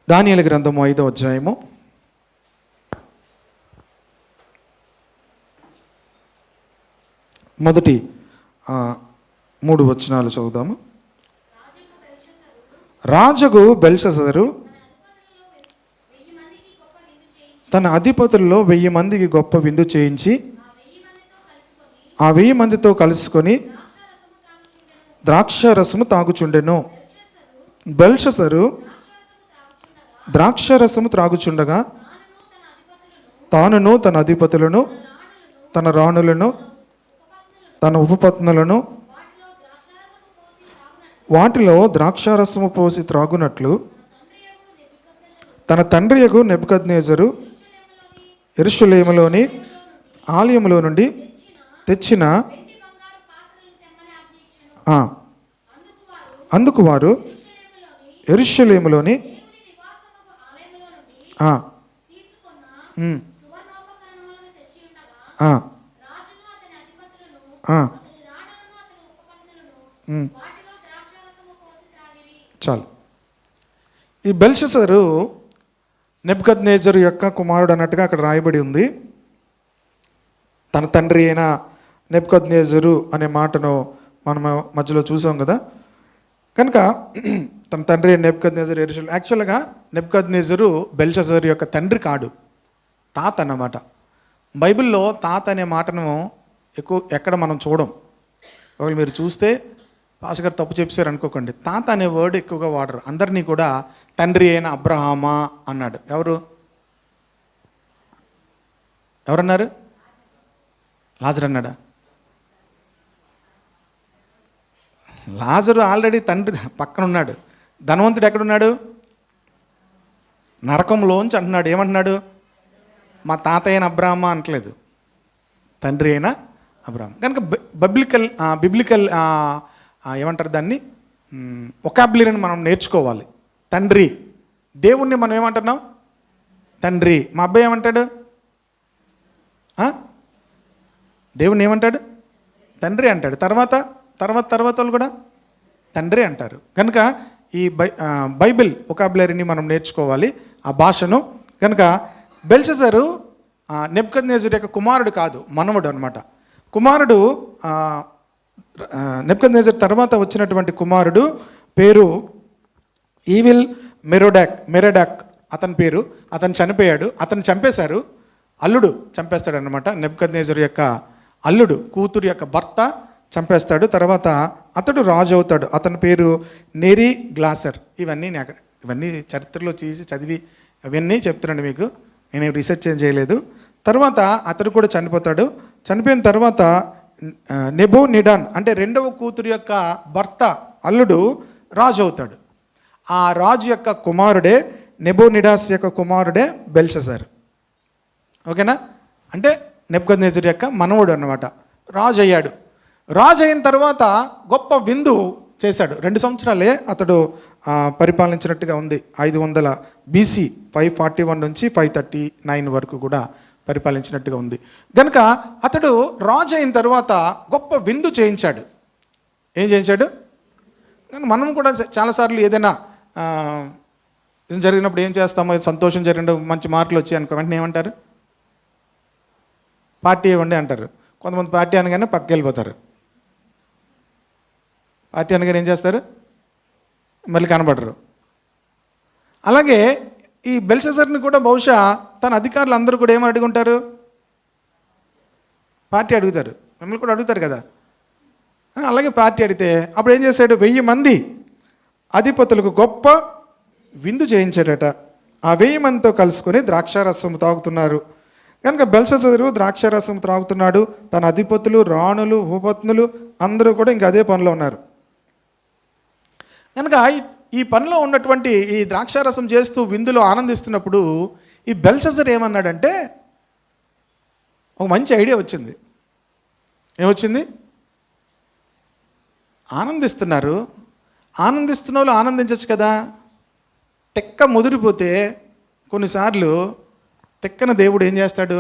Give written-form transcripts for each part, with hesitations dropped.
దానియేలు గ్రంథము 5వ అధ్యాయము మొదటి 3 వచనాలు చదువుదాము. రాజుకు బెల్షస్సరు తన అధిపతుల్లో 1000 మందికి గొప్ప విందు చేయించి ఆ 1000 మందితో కలుసుకొని ద్రాక్ష రసము తాగుచుండెను. బెల్షస్సరు ద్రాక్ష రసము త్రాగుచుండగా తానును తన అధిపతులను తన రాణులను తన ఉపపత్నులను వాటిలో ద్రాక్షారసము పోసి త్రాగునట్లు తన తండ్రియగు నెబుకద్నెజరు యెరూషలేములోని ఆలయములో నుండి తెచ్చిన అందుకు వారు యెరూషలేములోని చాలు. ఈ బెల్షస్సరు నెబుకద్నెజరు యొక్క కుమారుడు అన్నట్టుగా అక్కడ రాయబడి ఉంది. తన తండ్రి అయిన నెబుకద్నెజరు అనే మాటను మనం మధ్యలో చూసాం కదా. కనుక తన తండ్రి అయిన నెబుకద్నెజరు యెరూషలేము. యాక్చువల్గా నెబుకద్నెజరు బెల్షస్సరు యొక్క తండ్రి కాడు, తాత అన్నమాట. బైబిల్లో తాత అనే మాటను ఎక్కడ మనం చూడం. ఒకవేళ మీరు చూస్తే పాస్టర్ గారు తప్పు చెప్పారు అనుకోకండి. తాత అనే వర్డ్ ఎక్కువగా వాడరు. అందరినీ కూడా తండ్రి అయిన అబ్రహామా అన్నాడు. ఎవరన్నారు? లాజరు అన్నాడా? లాజరు ఆల్రెడీ తండ్రి పక్కన ఉన్నాడు. ధనవంతుడు ఎక్కడున్నాడు? నరకంలోంచి అంటున్నాడు. ఏమంటున్నాడు? మా తాత అయిన అబ్రహామా అనట్లేదు, తండ్రి అయిన అబ్రహాం. కనుక బిబ్లికల్ ఏమంటారు దాన్ని, ఒకాబులరీని మనం నేర్చుకోవాలి. తండ్రి, దేవుణ్ణి మనం ఏమంటున్నాం? తండ్రి. మా అబ్బాయి ఏమంటాడు? దేవుణ్ణి ఏమంటాడు? తండ్రి అంటాడు. తర్వాత వాళ్ళు కూడా తండ్రి అంటారు. కనుక ఈ బైబిల్ ఒకాబులరీని మనం నేర్చుకోవాలి, ఆ భాషను. కనుక బెల్షస్సరు నెబుకద్నెజరు యొక్క కుమారుడు కాదు, మనవడు అనమాట. కుమారుడు నెబుకద్నెజరు తర్వాత వచ్చినటువంటి కుమారుడు పేరు ఈవిల్ మెరోడాక్ అతని పేరు. అతను చనిపోయాడు. అతను చంపేశారు. అల్లుడు చంపేస్తాడు అనమాట. నెబుకద్నెజరు యొక్క అల్లుడు కూతురు యొక్క భర్త చంపేస్తాడు. తర్వాత అతడు రాజు అవుతాడు. అతని పేరు నెరీ గ్లాసర్. ఇవన్నీ చరిత్రలో చదివి అవన్నీ చెప్తున్నాను మీకు, నేను రీసెర్చ్ ఏం చేయలేదు. తర్వాత అతడు కూడా చనిపోతాడు. చనిపోయిన తర్వాత నెబోనిడాన్ అంటే రెండవ కూతురు యొక్క భర్త అల్లుడు రాజు అవుతాడు. ఆ రాజు యొక్క కుమారుడే, నెబోనిడాస్ యొక్క కుమారుడే బెల్షస్సరు. ఓకేనా? అంటే నెబుకద్నెజరు యొక్క మనవడు అన్నమాట. రాజు అయ్యాడు. రాజు అయిన తర్వాత గొప్ప విందు చేశాడు. 2 సంవత్సరాలే అతడు పరిపాలించినట్టుగా ఉంది. 500 BC 541 నుంచి 539 వరకు కూడా పరిపాలించినట్టుగా ఉంది. కనుక అతడు రాజు అయిన తర్వాత గొప్ప విందు చేయించాడు. ఏం చేయించాడు? మనం కూడా చాలాసార్లు ఏదైనా జరిగినప్పుడు ఏం చేస్తామో, సంతోషం జరిగినప్పుడు మంచి మార్కులు వచ్చాయి అనుకో, వెంటనే ఏమంటారు? పార్టీ ఇవ్వండి అంటారు. కొంతమంది పార్టీ అనగానే పక్కకి వెళ్ళిపోతారు. పార్టీ అనగానే ఏం చేస్తారు? మళ్ళీ కనబడరు. అలాగే ఈ బెల్షస్సర్ని కూడా బహుశా తన అధికారులు అందరూ కూడా ఏమని అడుగుంటారు? పార్టీ అడుగుతారు. మిమ్మల్ని కూడా అడుగుతారు కదా. అలాగే పార్టీ అడిగితే అప్పుడు ఏం చేశాడు? 1000 మంది అధిపతులకు గొప్ప విందు చేయించాడట. ఆ 1000 మందితో కలుసుకొని ద్రాక్షారసం తాగుతున్నారు. కనుక బెల్షస్సరు ద్రాక్షారసం త్రాగుతున్నాడు. తన అధిపతులు, రాణులు, ఉపపత్నులు అందరూ కూడా ఇంకా అదే పనిలో ఉన్నారు. కనుక ఈ పనిలో ఉన్నటువంటి ఈ ద్రాక్షారసం చేస్తూ విందులో ఆనందిస్తున్నప్పుడు ఈ బెల్షస్సరు ఏమన్నాడంటే, ఒక మంచి ఐడియా వచ్చింది. ఏమొచ్చింది? ఆనందిస్తున్న వాళ్ళు ఆనందించవచ్చు కదా. తెక్క ముదిరిపోతే కొన్నిసార్లు తెక్కన దేవుడు ఏం చేస్తాడు?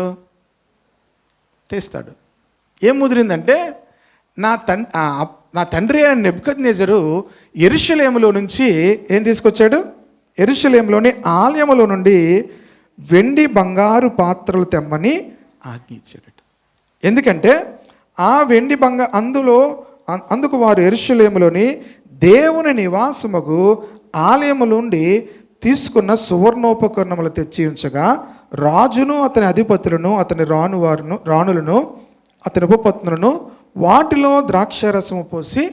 తీస్తాడు. ఏం ముదిరిందంటే, నా తండ్రి అయిన నెబుకద్నెజరు యెరూషలేములో నుంచి ఏం తీసుకొచ్చాడు? యెరూషలేములోని ఆలయములో నుండి వెండి బంగారు పాత్రలు తెమ్మని ఆజ్ఞించాడట. ఎందుకంటే ఆ వెండి అందుకు వారు యెరూషలేములోని దేవుని నివాసముగు ఆలయము నుండి తీసుకున్న సువర్ణోపకరణములు తెచ్చి ఉంచగా రాజును అతని అధిపతులను అతని రాణులను అతని ఉపపత్నులను వాటిలో ద్రాక్షారసము పోసి,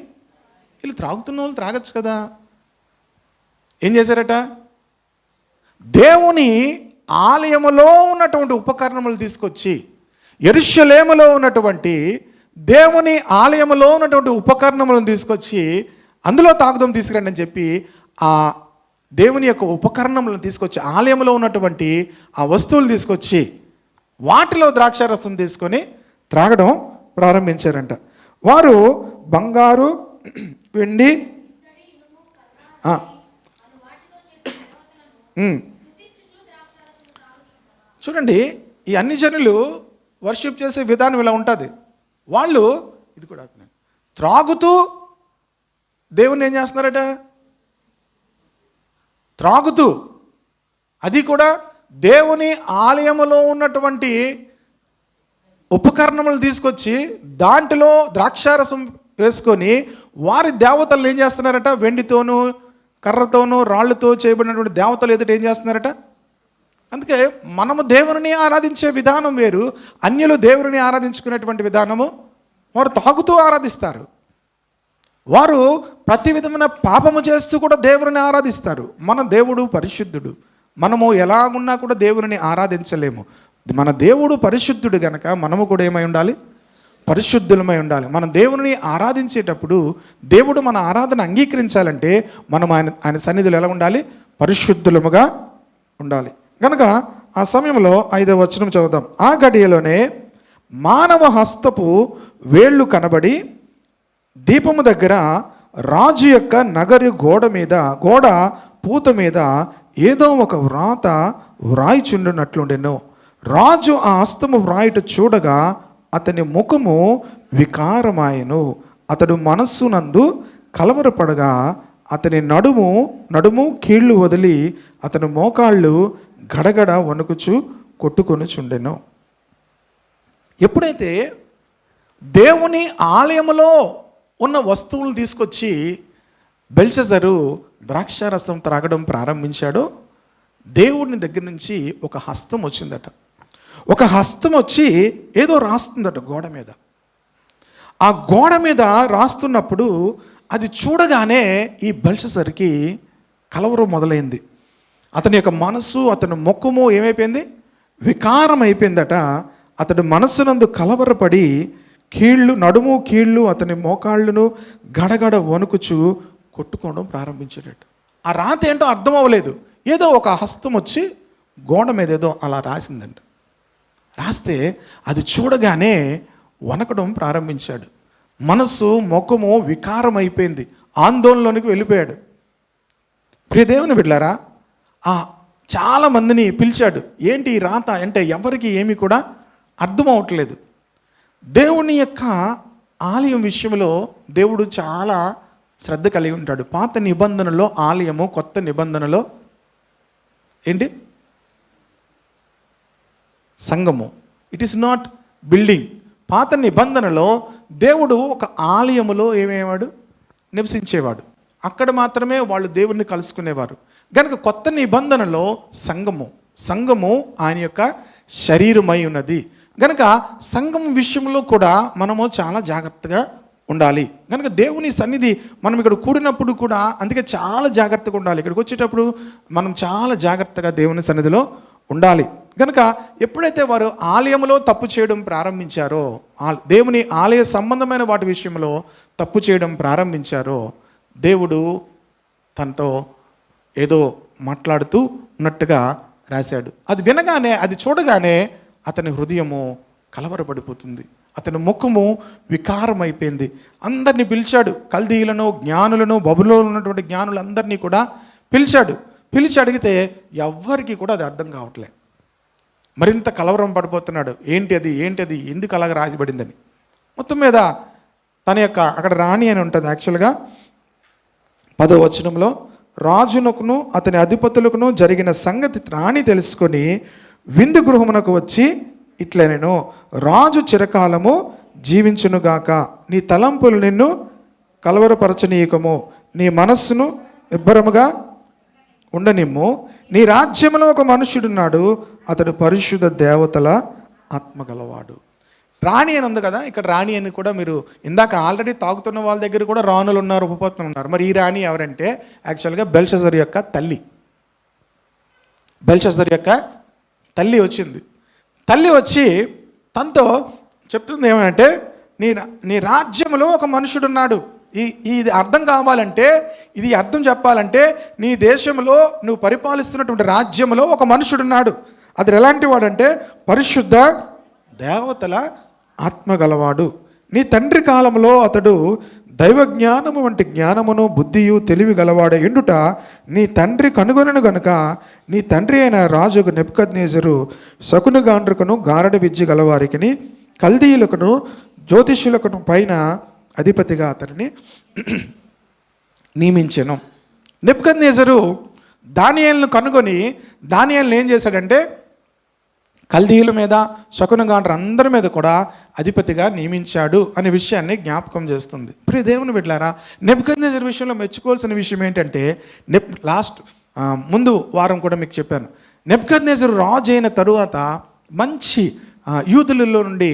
వీళ్ళు త్రాగుతున్న వాళ్ళు త్రాగచ్చు కదా, ఏం చేశారట? దేవుని ఆలయములో ఉన్నటువంటి ఉపకరణములు తీసుకొచ్చి, యెరూషలేములో ఉన్నటువంటి దేవుని ఆలయములో ఉన్నటువంటి ఉపకరణములను తీసుకొచ్చి అందులో తాగుదం తీసుకురండి అని చెప్పి ఆ దేవుని యొక్క ఉపకరణములను తీసుకొచ్చి, ఆలయంలో ఉన్నటువంటి ఆ వస్తువులు తీసుకొచ్చి వాటిలో ద్రాక్షారసం తీసుకొని త్రాగడం ప్రారంభించారంట. వారు బంగారు, వెండి, చూడండి, ఈ అన్ని జనులు వర్షిప్ చేసే విధానం ఇలా ఉంటుంది. వాళ్ళు ఇది కూడా త్రాగుతూ దేవుని ఏం చేస్తున్నారట? త్రాగుతూ, అది కూడా దేవుని ఆలయములో ఉన్నటువంటి ఉపకరణములు తీసుకొచ్చి దాంట్లో ద్రాక్షారసం వేసుకొని వారి దేవతలు ఏం చేస్తున్నారట? వెండితోనూ కర్రతోనూ రాళ్ళతో చేయబడినటువంటి దేవతలు ఎదుట ఏం చేస్తున్నారట? అందుకే మనము దేవుని ఆరాధించే విధానం వేరు, అన్యులు దేవుని ఆరాధించుకునేటువంటి విధానము వారు తాగుతూ ఆరాధిస్తారు. వారు ప్రతి విధమైన పాపము చేస్తూ కూడా దేవుని ఆరాధిస్తారు. మన దేవుడు పరిశుద్ధుడు, మనము ఎలాగున్నా కూడా దేవుని ఆరాధించలేము. మన దేవుడు పరిశుద్ధుడు గనక మనము కూడా ఏమై ఉండాలి? పరిశుద్ధులమై ఉండాలి. మనం దేవుని ఆరాధించేటప్పుడు దేవుడు మన ఆరాధన అంగీకరించాలంటే మనం ఆయన సన్నిధిలో ఎలా ఉండాలి? పరిశుద్ధులముగా ఉండాలి. కనుక ఆ సమయంలో 5వ వచనం చదువుదాం. ఆ గడియలోనే మానవ హస్తపు వేళ్ళు కనబడి దీపము దగ్గర రాజు యొక్క నగరి గోడ పూత మీద ఏదో ఒక వ్రాత వ్రాయిచుండునట్లుండెను. రాజు ఆ హస్తము వ్రాయిట చూడగా అతని ముఖము వికారమాయెను. అతడు మనస్సునందు కలవరపడగా అతని నడుము కీళ్ళు వదిలి అతని మోకాళ్ళు గడగడ వణుకుచు కొట్టుకొనుచుండెను. ఎప్పుడైతే దేవుని ఆలయములో ఉన్న వస్తువులు తీసుకొచ్చి బెల్షజరు ద్రాక్షారసం త్రాగడం ప్రారంభించాడో దేవుడిని దగ్గర నుంచి ఒక హస్తం వచ్చిందట. ఒక హస్తం వచ్చి ఏదో రాస్తుందట గోడ మీద. ఆ గోడ మీద రాస్తున్నప్పుడు అది చూడగానే ఈ బెల్షజర్కి కలవరం మొదలైంది. అతని యొక్క మనసు, అతని ముఖము ఏమైపోయింది? వికారం అయిపోయిందట. అతడు మనస్సునందు కలవరపడి నడుము కీళ్ళు అతని మోకాళ్ళను గడగడ వణుకుచు కొట్టుకోవడం ప్రారంభించాడట. ఆ రాత ఏంటో అర్థం అవ్వలేదు. ఏదో ఒక హస్తం వచ్చి గోడ మీద ఏదో అలా రాసిందంట. రాస్తే అది చూడగానే వణకడం ప్రారంభించాడు. మనస్సు, ముఖము వికారం అయిపోయింది. ఆందోళనలోనికి వెళ్ళిపోయాడు. ప్రియ దేవుని బిడ్డలారా, చాలామందిని పిలిచాడు. ఏంటి ఈ రాత అంటే ఎవరికి ఏమీ కూడా అర్థం అవట్లేదు. దేవుని యొక్క ఆలయం విషయంలో దేవుడు చాలా శ్రద్ధ కలిగి ఉంటాడు. పాత నిబంధనలో ఆలయము, కొత్త నిబంధనలో ఏంటి? సంఘము. It is not building. పాత నిబంధనలో దేవుడు ఒక ఆలయములో ఏమేవాడు? నివసించేవాడు. అక్కడ మాత్రమే వాళ్ళు దేవుణ్ణి కలుసుకునేవారు. కనుక కొత్త నిబంధనలో సంఘము ఆయన యొక్క శరీరమై ఉన్నది. కనుక సంఘం విషయంలో కూడా మనము చాలా జాగ్రత్తగా ఉండాలి. కనుక దేవుని సన్నిధి మనం ఇక్కడ కూడినప్పుడు కూడా అందుకే చాలా జాగ్రత్తగా ఉండాలి. ఇక్కడికి వచ్చేటప్పుడు మనం చాలా జాగ్రత్తగా దేవుని సన్నిధిలో ఉండాలి. కనుక ఎప్పుడైతే వారు ఆలయంలో తప్పు చేయడం ప్రారంభించారో, దేవుని ఆలయ సంబంధమైన వాటి విషయంలో తప్పు చేయడం ప్రారంభించారో, దేవుడు తనతో ఏదో మాట్లాడుతూ ఉన్నట్టుగా రాశాడు. అది వినగానే, అది చూడగానే అతని హృదయము కలవరపడిపోతుంది. అతని ముఖము వికారమైపోయింది. అందరినీ పిలిచాడు. కల్దీయులను, జ్ఞానులను, బబులోనులో ఉన్నటువంటి జ్ఞానులందరినీ కూడా పిలిచి అడిగితే ఎవ్వరికి కూడా అది అర్థం కావట్లే. మరింత కలవరం పడిపోతున్నాడు. ఏంటి అది ఎందుకు అలాగ రాసిబడిందని. మొత్తం మీద తన యొక్క అక్కడ రాణి అని ఉంటుంది. యాక్చువల్గా 10వ వచనంలో రాజునకును అతని అధిపతులకును జరిగిన సంగతి రాణి తెలుసుకొని విందు గృహమునకు వచ్చి ఇట్లనెను, రాజు చిరకాలము జీవించునుగాక, నీ తలంపులు నిన్ను కలవరపరచనీయకము, నీ మనస్సును ఇబ్బరముగా ఉండనిమ్ము. నీ రాజ్యంలో ఒక మనుష్యుడున్నాడు, అతడు పరిశుద్ధ దేవతల ఆత్మ గలవాడు. రాణి అని ఉంది కదా, ఇక్కడ రాణి అని కూడా మీరు ఇందాక ఆల్రెడీ తాగుతున్న వాళ్ళ దగ్గర కూడా రాణులు ఉన్నారు, ఉపపత్నులు ఉన్నారు. మరి ఈ రాణి ఎవరంటే యాక్చువల్గా బెల్షజర్ యొక్క తల్లి. బెల్షజర్ యొక్క తల్లి వచ్చింది. తల్లి వచ్చి తనతో చెప్తుంది ఏమంటే, నీ రాజ్యంలో ఒక మనుషుడున్నాడు. ఇది అర్థం కావాలంటే, ఇది అర్థం చెప్పాలంటే, నీ దేశంలో నువ్వు పరిపాలిస్తున్నటువంటి రాజ్యంలో ఒక మనుషుడున్నాడు. అది ఎలాంటి వాడంటే పరిశుద్ధ దేవతల ఆత్మ గలవాడు. నీ తండ్రి కాలంలో అతడు దైవ జ్ఞానము వంటి జ్ఞానమును బుద్ధియు తెలివి గలవాడే ఎండుట నీ తండ్రి కనుగొనను గనుక, నీ తండ్రి అయిన రాజుకు నెబుకద్నెజరు శకునగాండ్రుకును గారడ విద్య గలవారికిని కల్దీయులకును జ్యోతిష్యులకును పైన అధిపతిగా అతనిని నియమించెను. నెబుకద్నెజరు దానియేలును కనుగొని దానియేలును ఏం చేశాడంటే కల్దీయుల మీద శకునగాండ్రు అందరి మీద కూడా అధిపతిగా నియమించాడు అనే విషయాన్ని జ్ఞాపకం చేస్తుంది. ప్రియ దేవుని బిడ్డలారా, నెబుకద్నెజరు విషయంలో మెచ్చుకోవాల్సిన విషయం ఏంటంటే, ముందు వారం కూడా మీకు చెప్పాను, నెబుకద్నెజరు రాజు అయిన తరువాత మంచి యూదులలో నుండి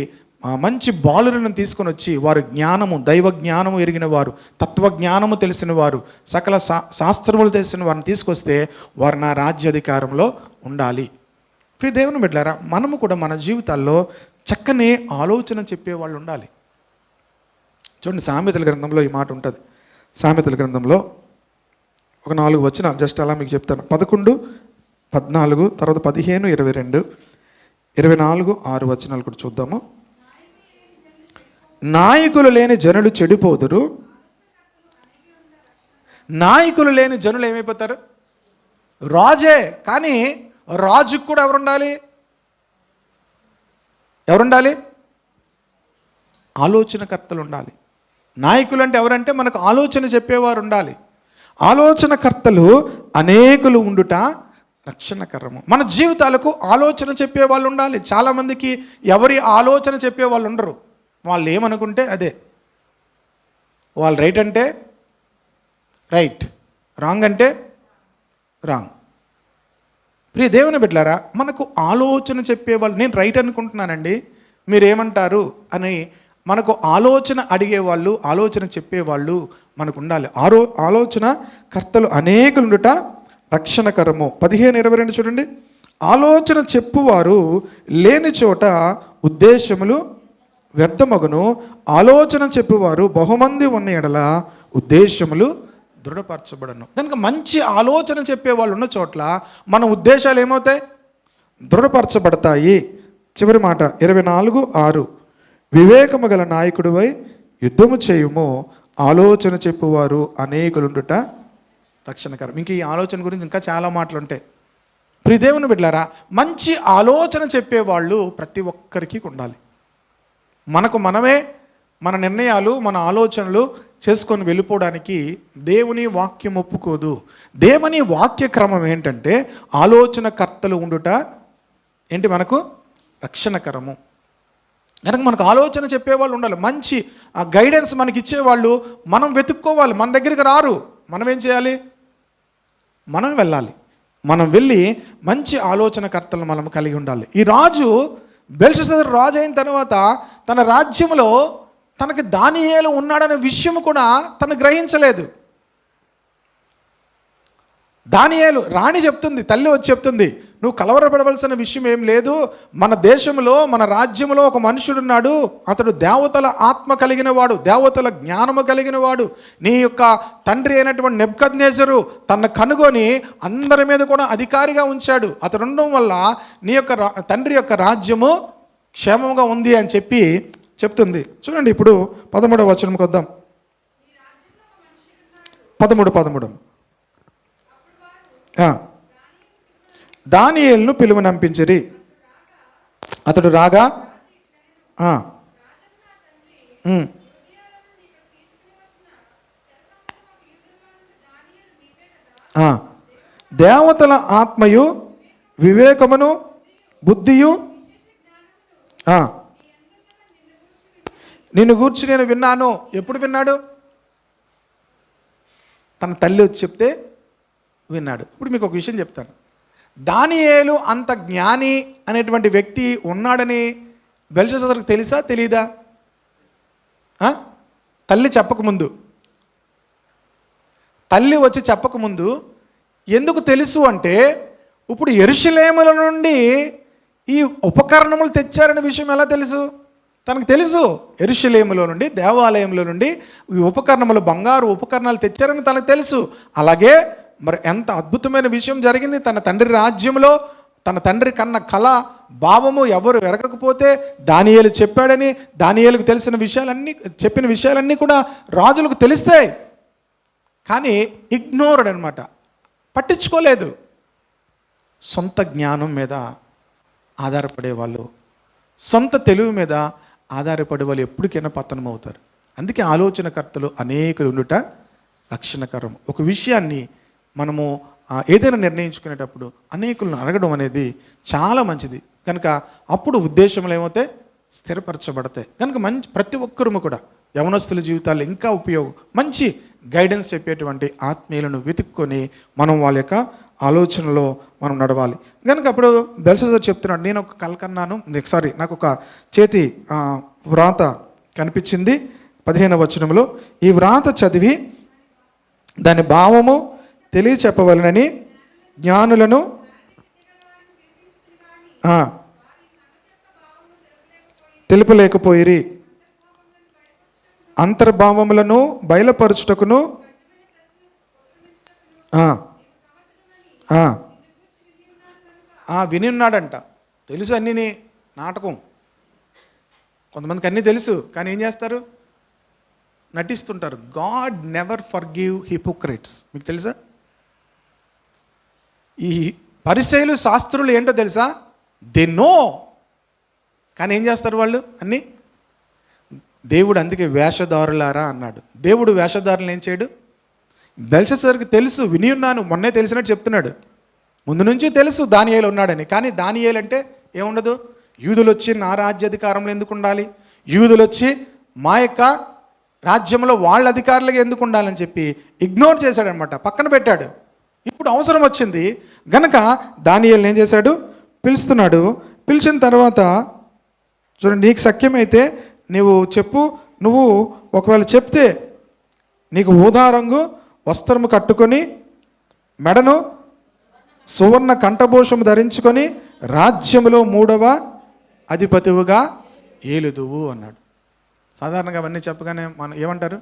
మంచి బాలులను తీసుకొని వచ్చి, వారు జ్ఞానము, దైవ జ్ఞానము ఎరిగిన వారు, తత్వజ్ఞానము తెలిసిన వారు, సకల శాస్త్రములు తెలిసిన వారిని తీసుకొస్తే వారు నా రాజ్యాధికారంలో ఉండాలి. ప్రియ దేవుని బిడ్డలారా, మనము కూడా మన జీవితాల్లో చక్కని ఆలోచన చెప్పేవాళ్ళు ఉండాలి. చూడండి, సామెతల గ్రంథంలో ఈ మాట ఉంటుంది. సామెతల గ్రంథంలో ఒక 4 వచనాలు జస్ట్ అలా మీకు చెప్తాను. 11, 14, తర్వాత 15, 22, 24, 6 వచనాలు కూడా చూద్దాము. నాయకులు లేని జనులు చెడిపోదురు. నాయకులు లేని జనులు ఏమైపోతారు? రాజే, కానీ రాజుకు కూడా ఎవరుండాలి? ఆలోచనకర్తలు ఉండాలి. నాయకులు అంటే ఎవరంటే మనకు ఆలోచన చెప్పేవారు ఉండాలి. ఆలోచనకర్తలు అనేకులు ఉండుట రక్షణకరము. మన జీవితాలకు ఆలోచన చెప్పే వాళ్ళు ఉండాలి. చాలామందికి ఎవరి ఆలోచన చెప్పే వాళ్ళు ఉండరు. వాళ్ళు ఏమనుకుంటే అదే. వాళ్ళు రైట్ అంటే రైట్, రాంగ్ అంటే రాంగ్. ప్రియ దేవుని బిడ్డలారా, మనకు ఆలోచన చెప్పేవాళ్ళు, నేను రైట్ అనుకుంటున్నానండి, మీరేమంటారు అని మనకు ఆలోచన అడిగేవాళ్ళు, ఆలోచన చెప్పేవాళ్ళు మనకు ఉండాలి. ఆలోచన కర్తలు అనేకులుండుట రక్షణకరము. 15:22 చూడండి. ఆలోచన చెప్పువారు లేని చోట ఉద్దేశములు వ్యర్థమగును, ఆలోచన చెప్పువారు బహుమంది ఉన్న ఎడల ఉద్దేశములు దృఢపరచబడను. కనుక మంచి ఆలోచన చెప్పేవాళ్ళు ఉన్న చోట్ల మన ఉద్దేశాలు ఏమవుతాయి? దృఢపరచబడతాయి. చివరి మాట 24:6, వివేకము గల నాయకుడివై యుద్ధము చేయుము, ఆలోచన చెప్పువారు అనేకులుండుట రక్షణకరం. ఇంక ఈ ఆలోచన గురించి ఇంకా చాలా మాటలు ఉంటాయి. ప్రియ దేవుని బిడ్డలారా, మంచి ఆలోచన చెప్పేవాళ్ళు ప్రతి ఒక్కరికి ఉండాలి. మనకు మనమే మన నిర్ణయాలు, మన ఆలోచనలు చేసుకొని వెళ్ళిపోవడానికి దేవుని వాక్యం ఒప్పుకోదు. దేవుని వాక్య క్రమం ఏంటంటే ఆలోచన కర్తలు ఉండుట ఏంటి? మనకు రక్షణకరము. కనుక మనకు ఆలోచన చెప్పేవాళ్ళు ఉండాలి. మంచి గైడెన్స్ మనకి ఇచ్చేవాళ్ళు మనం వెతుక్కోవాలి. మన దగ్గరికి రారు. మనం ఏం చేయాలి? మనం వెళ్ళాలి. మనం వెళ్ళి మంచి ఆలోచన కర్తలను మనం కలిగి ఉండాలి. ఈ రాజు బెల్షస్సర్ రాజు అయిన తర్వాత తన రాజ్యంలో తనకి దానియేలు ఉన్నాడనే విషయం కూడా తను గ్రహించలేదు. దానియేలు, రాణి చెప్తుంది, తల్లి వచ్చి చెప్తుంది, నువ్వు కలవరపడవలసిన విషయం ఏం లేదు, మన దేశంలో మన రాజ్యంలో ఒక మనుషుడున్నాడు, అతడు దేవతల ఆత్మ కలిగిన వాడు, దేవతల జ్ఞానము కలిగిన వాడు. నీ యొక్క తండ్రి అయినటువంటి నెబుకద్నెజరు తన కనుగొని అందరి మీద కూడా అధికారిగా ఉంచాడు. అతడు ఉండడం వల్ల నీ యొక్క తండ్రి యొక్క రాజ్యము క్షేమంగా ఉంది అని చెప్పి చెప్తుంది. చూడండి, ఇప్పుడు 13వ వచనంకి వద్దాం. 13. దానియేలును పిలువనంపించిరి. అతడు రాగా దేవతల ఆత్మయు వివేకమును బుద్ధియు నిన్ను గూర్చి నేను విన్నాను. ఎప్పుడు విన్నాడు? తన తల్లి వచ్చి చెప్తే విన్నాడు. ఇప్పుడు మీకు ఒక విషయం చెప్తాను. దానియేలు అంత జ్ఞాని అనేటువంటి వ్యక్తి ఉన్నాడని బెల్షస్సరుకు తెలుసా తెలీదా? తల్లి చెప్పకముందు, తల్లి వచ్చి చెప్పకముందు ఎందుకు తెలుసు అంటే, ఇప్పుడు యెరూషలేముల నుండి ఈ ఉపకరణములు తెచ్చారనే విషయం ఎలా తెలుసు? తనకు తెలుసు. యెరూషలేములో నుండి, దేవాలయంలో నుండి ఈ ఉపకరణములు, బంగారు ఉపకరణాలు తెచ్చారని తనకు తెలుసు. అలాగే మరి ఎంత అద్భుతమైన విషయం జరిగింది. తన తండ్రి రాజ్యంలో తన తండ్రి కన్న కళ భావము ఎవరు ఎరగకపోతే దానియేలు చెప్పాడని, దానియేలుకు తెలిసిన విషయాలన్నీ, చెప్పిన విషయాలన్నీ కూడా రాజులకు తెలుస్తాయి. కానీ ఇగ్నోర్డ్ అనమాట, పట్టించుకోలేదు. సొంత జ్ఞానం మీద ఆధారపడే వాళ్ళు, సొంత తెలివి మీద ఆధారపడే వాళ్ళు ఎప్పటికైనా పతనం అవుతారు. అందుకే ఆలోచనకర్తలు అనేకులు ఉండుట రక్షణకరం. ఒక విషయాన్ని మనము ఏదైనా నిర్ణయించుకునేటప్పుడు అనేకులను అడగడం అనేది చాలా మంచిది. కనుక అప్పుడు ఉద్దేశములు ఏమవుతాయి? స్థిరపరచబడతాయి. కనుక ప్రతి ఒక్కరూ కూడా యవనస్తుల జీవితాల్లో ఇంకా ఉపయోగం, మంచి గైడెన్స్ చెప్పేటువంటి ఆత్మీయులను వెతుక్కొని మనం వాళ్ళ యొక్క ఆలోచనలో మనం నడవాలి. కనుక అప్పుడు బెల్షస్సరు చెప్తున్నాడు, నేను ఒక కల కన్నాను, నాకు ఒక చేతి వ్రాత కనిపించింది. 15వ వచనంలో ఈ వ్రాత చదివి దాని భావము తెలియచెప్పవలనని జ్ఞానులను తెలుపలేకపోయిరి. అంతర్భావములను బయలుపరచుటకును విని ఉన్నాడంట. తెలుసు అన్నీ, నాటకం. కొంతమందికి అన్నీ తెలుసు, కానీ ఏం చేస్తారు? నటిస్తుంటారు. God never forgive hypocrites. మీకు తెలుసా? ఈ పరిసయ్యులు శాస్త్రులు ఏంటో తెలుసా? దే నో, కానీ ఏం చేస్తారు వాళ్ళు? అన్నీ దేవుడు అందుకే వేషధారులారా అన్నాడు. దేవుడు వేషధారులను ఏం చేయడు? బెల్షస్సరుకు తెలుసు, విని ఉన్నాను, మొన్నే తెలిసినట్టు చెప్తున్నాడు. ముందు నుంచి తెలుసు దానియేలు ఉన్నాడని. కానీ దానియేలు అంటే ఏముండదు? యూదులు వచ్చి నా రాజ్యాధికారంలో ఎందుకు ఉండాలి, యూదులు వచ్చి మా యొక్క రాజ్యంలో వాళ్ళ అధికారులుగా ఎందుకు ఉండాలని చెప్పి ఇగ్నోర్ చేశాడనమాట, పక్కన పెట్టాడు. ఇప్పుడు అవసరం వచ్చింది గనక దానియేలుని ఏం చేశాడు? పిలుస్తున్నాడు. పిలిచిన తర్వాత చూడండి, నీకు సఖ్యమైతే నువ్వు చెప్పు. నువ్వు ఒకవేళ చెప్తే నీకు ఊదా రంగు వస్త్రము కట్టుకొని మెడను సువర్ణ కంఠభూషము ధరించుకొని రాజ్యములో 3వ అధిపతివుగా ఏలుదువు అన్నాడు. సాధారణంగా అవన్నీ చెప్పగానే మనం ఏమంటారు?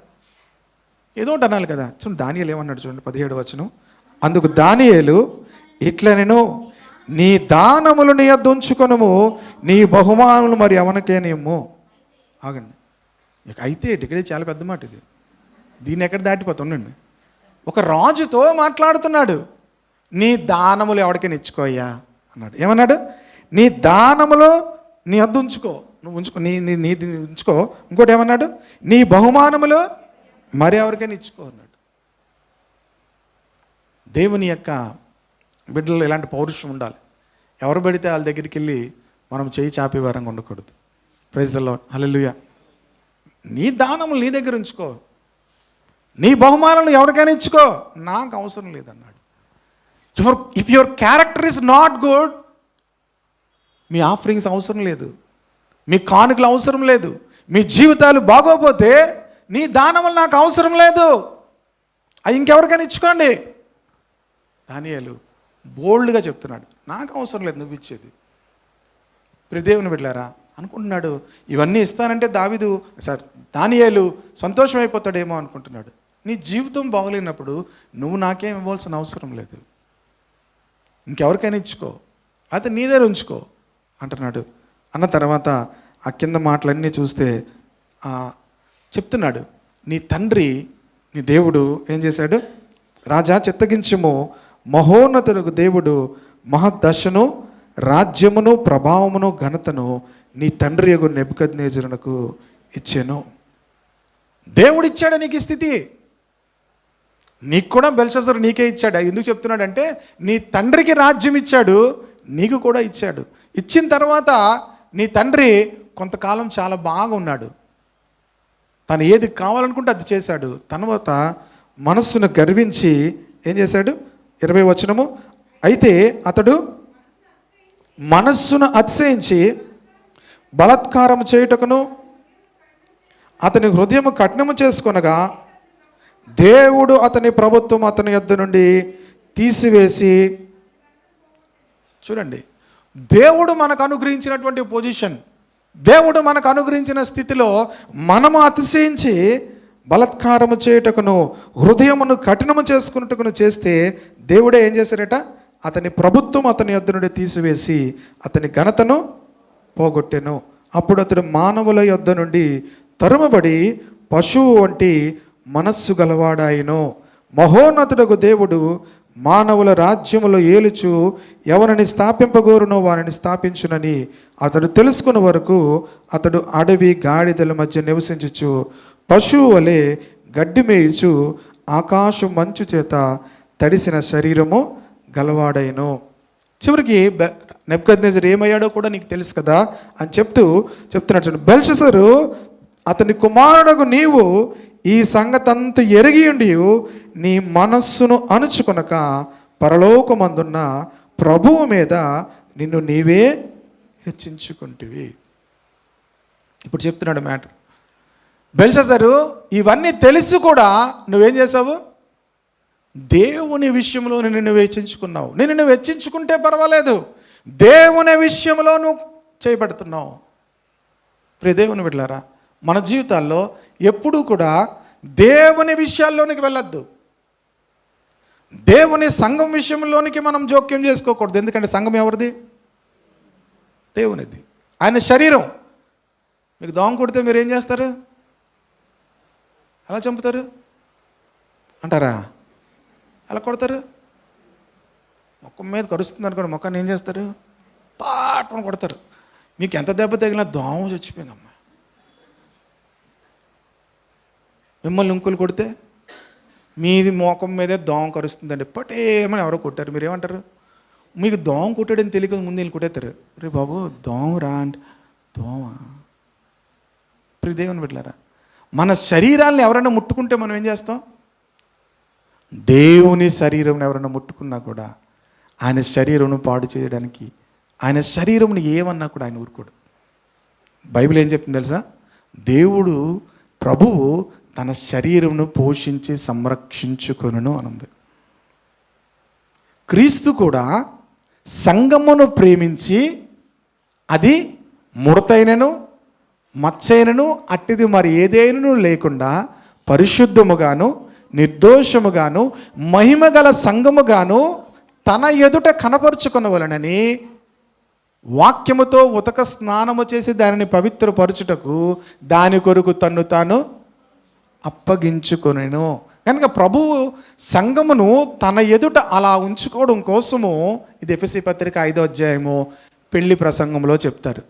ఏదో ఒకటి అనాలి కదా. చూడండి దానియేలు ఏమన్నాడు చూడండి, 17వ వచనం. అందుకు దానియేలు ఇట్లా, నేను నీ దానములు నీ యొద్ద ఉంచుకొనుము, నీ బహుమానములు మరి ఎవరికేనేమో. ఆగండి, అయితే ఇక్కడే చాలా పెద్ద మాట ఇది. దీన్ని ఎక్కడ దాటిపోతుండండి. ఒక రాజుతో మాట్లాడుతున్నాడు. నీ దానములు ఎవరికైనా ఇచ్చుకోయ్యా అన్నాడు. ఏమన్నాడు? నీ దానములు నీ వద్ద ఉంచుకో, నువ్వు ఉంచుకో, నీ ఉంచుకో. ఇంకోటి ఏమన్నాడు? నీ బహుమానములు మరి ఎవరికైనా ఇచ్చుకో అన్నాడు. దేవుని యొక్క బిడ్డలు ఇలాంటి పౌరుషం ఉండాలి. ఎవరు పెడితే వాళ్ళ దగ్గరికి వెళ్ళి మనం చేయి చాపి వారంగా ఉండకూడదు. ప్రైజ్ ది లార్డ్, హల్లెలూయా. నీ దానములు నీ దగ్గర ఉంచుకో, నీ బహుమానాలను ఎవరికైనా ఇచ్చుకో, నాకు అవసరం లేదన్నాడు. If your character is not good, me offerings అవసరం లేదు, మీ కానుకలు అవసరం లేదు, మీ జీవితాలు బాగోపోతే నీ దానములు నాకు అవసరం లేదు, అవి ఇంకెవరికైనా ఇచ్చుకోండి. దానియేలు బోల్డ్గా చెప్తున్నాడు, నాకు అవసరం లేదు నువ్వు ఇచ్చేది. దేవుని బిడ్డలారా అనుకుంటున్నాడు, ఇవన్నీ ఇస్తానంటే దానియేలు సంతోషమైపోతాడేమో అనుకుంటున్నాడు. నీ జీవితం బాగలేనప్పుడు నువ్వు నాకేం ఇవ్వాల్సిన అవసరం లేదు, ఇంకెవరికైనా ఇచ్చుకో, అయితే నీ దగ్గర ఉంచుకో అంటున్నాడు. అన్న తర్వాత ఆ కింద మాటలన్నీ చూస్తే చెప్తున్నాడు, నీ తండ్రి నీ దేవుడు ఏం చేశాడు? రాజా చిత్తగించుము, మహోన్నతులకు దేవుడు మహద్దశను రాజ్యమును ప్రభావమును ఘనతను నీ తండ్రి యొక్క నెబుకద్నెజరునకు ఇచ్చాను. దేవుడు ఇచ్చాడు నీకు ఈ స్థితి. నీకు కూడా బెల్షస్సరు నీకే ఇచ్చాడు. ఎందుకు చెప్తున్నాడంటే నీ తండ్రికి రాజ్యం ఇచ్చాడు, నీకు కూడా ఇచ్చాడు. ఇచ్చిన తర్వాత నీ తండ్రి కొంతకాలం చాలా బాగా ఉన్నాడు, తను ఏది కావాలనుకుంటే అది చేశాడు. తర్వాత మనస్సును గర్వించి ఏం చేశాడు? 20 వచనము, అయితే అతడు మనస్సును అతిశయించి బలాత్కారం చేయుటకును అతని హృదయము కఠినము చేసుకొనగా దేవుడు అతని ప్రభుత్వం అతని యొద్ద నుండి తీసివేసి. చూడండి, దేవుడు మనకు అనుగ్రహించినటువంటి పొజిషన్, దేవుడు మనకు అనుగ్రహించిన స్థితిలో మనము అతిశయించి బలాత్కారము చేయుటకును హృదయమును కఠినము చేసుకున్నట్టుకును చేస్తే దేవుడే ఏం చేశారట? అతని ప్రభుత్వం అతని యొద్ద నుండి తీసివేసి అతని ఘనతను పోగొట్టెను. అప్పుడు అతడు మానవుల యొద్ద నుండి తరుమబడి పశువు వంటి మనస్సు గలవాడాయను. మహోన్నతుడకు దేవుడు మానవుల రాజ్యములో ఏలుచు ఎవరిని స్థాపింపగోరునో వారిని స్థాపించునని అతడు తెలుసుకున్న వరకు అతడు అడవి గాడిదల మధ్య నివసించుచు పశువు వలె గడ్డి మేయుచు ఆకాశం మంచు చేత తడిసిన శరీరము గలవాడైను. చివరికి నెబుకద్నెజరు ఏమయ్యాడో కూడా నీకు తెలుసు కదా అని చెప్తున్నట్టు బెల్షస్సరు అతని కుమారుడకు నీవు ఈ సంగతంతా ఎరిగి ఉండి నీ మనస్సును అణుచుకొనక పరలోకమందున్న ప్రభువు మీద నిన్ను నీవే హెచ్చించుకుంటివి. ఇప్పుడు చెప్తున్నాడు మ్యాటర్. బెల్షస్సరు ఇవన్నీ తెలిసి కూడా నువ్వేం చేసావు? దేవుని విషయంలో నిన్ను హెచ్చించుకున్నావు. నిన్ను హెచ్చించుకుంటే పర్వాలేదు, దేవుని విషయంలో నువ్వు చేయబడుతున్నావు. ప్రియ దేవుని బిడ్డలారా, మన జీవితాల్లో ఎప్పుడూ కూడా దేవుని విషయాల్లోనికి వెళ్ళొద్దు. దేవుని సంఘం విషయంలోనికి మనం జోక్యం చేసుకోకూడదు. ఎందుకంటే సంఘం ఎవరిది? దేవునిది, ఆయన శరీరం. మీకు దోమ కొడితే మీరు ఏం చేస్తారు? ఎలా చంపుతారు అంటారా? ఎలా కొడతారు? మొక్క మీద కరుస్తుంది అనుకోండి, మొక్కని ఏం చేస్తారు? పాటను కొడతారు. మీకు ఎంత దెబ్బ తగిలినా దోమ చచ్చిపోయిందమ్మా. మిమ్మల్ని ఇంకులు కొడితే మీది మోకం మీదే దోమ కరుస్తుందండి, పటేమని ఎవరో కొట్టారు, మీరేమంటారు? మీకు దోమ కొట్టాడని తెలియక ముందు వీళ్ళు కొట్టేస్తారు. రే బాబు దోమ రా అంటే దోమ. ప్రియ దేవుని బిడ్డలారా, మన శరీరాలను ఎవరైనా ముట్టుకుంటే మనం ఏం చేస్తాం? దేవుని శరీరం ఎవరైనా ముట్టుకున్నా కూడా ఆయన శరీరం పాడు చేయడానికి, ఆయన శరీరంని ఏమన్నా కూడా ఆయన ఊరుకోడు. బైబిల్ ఏం చెప్తుంది తెలుసా? దేవుడు ప్రభువు తన శరీరంను పోషించి సంరక్షించుకొనును అనుంది. క్రీస్తు కూడా సంఘమును ప్రేమించి అది ముడతైనను మచ్చైనను అట్టిది మరి ఏదైనను లేకుండా పరిశుద్ధముగాను నిర్దోషముగాను మహిమగల సంఘముగాను తన ఎదుట కనపరుచుకొనవలెనని వాక్యముతో ఉతక స్నానము చేసి దానిని పవిత్రపరచుటకు దాని కొరకు తన్ను తాను అప్పగించుకొనెను. కనుక ప్రభువు సంఘమును తన ఎదుట అలా ఉంచుకోవడం కోసము, ఇది ఎఫెసీ పత్రిక 5వ అధ్యాయము పెళ్లి ప్రసంగంలో చెప్తారు.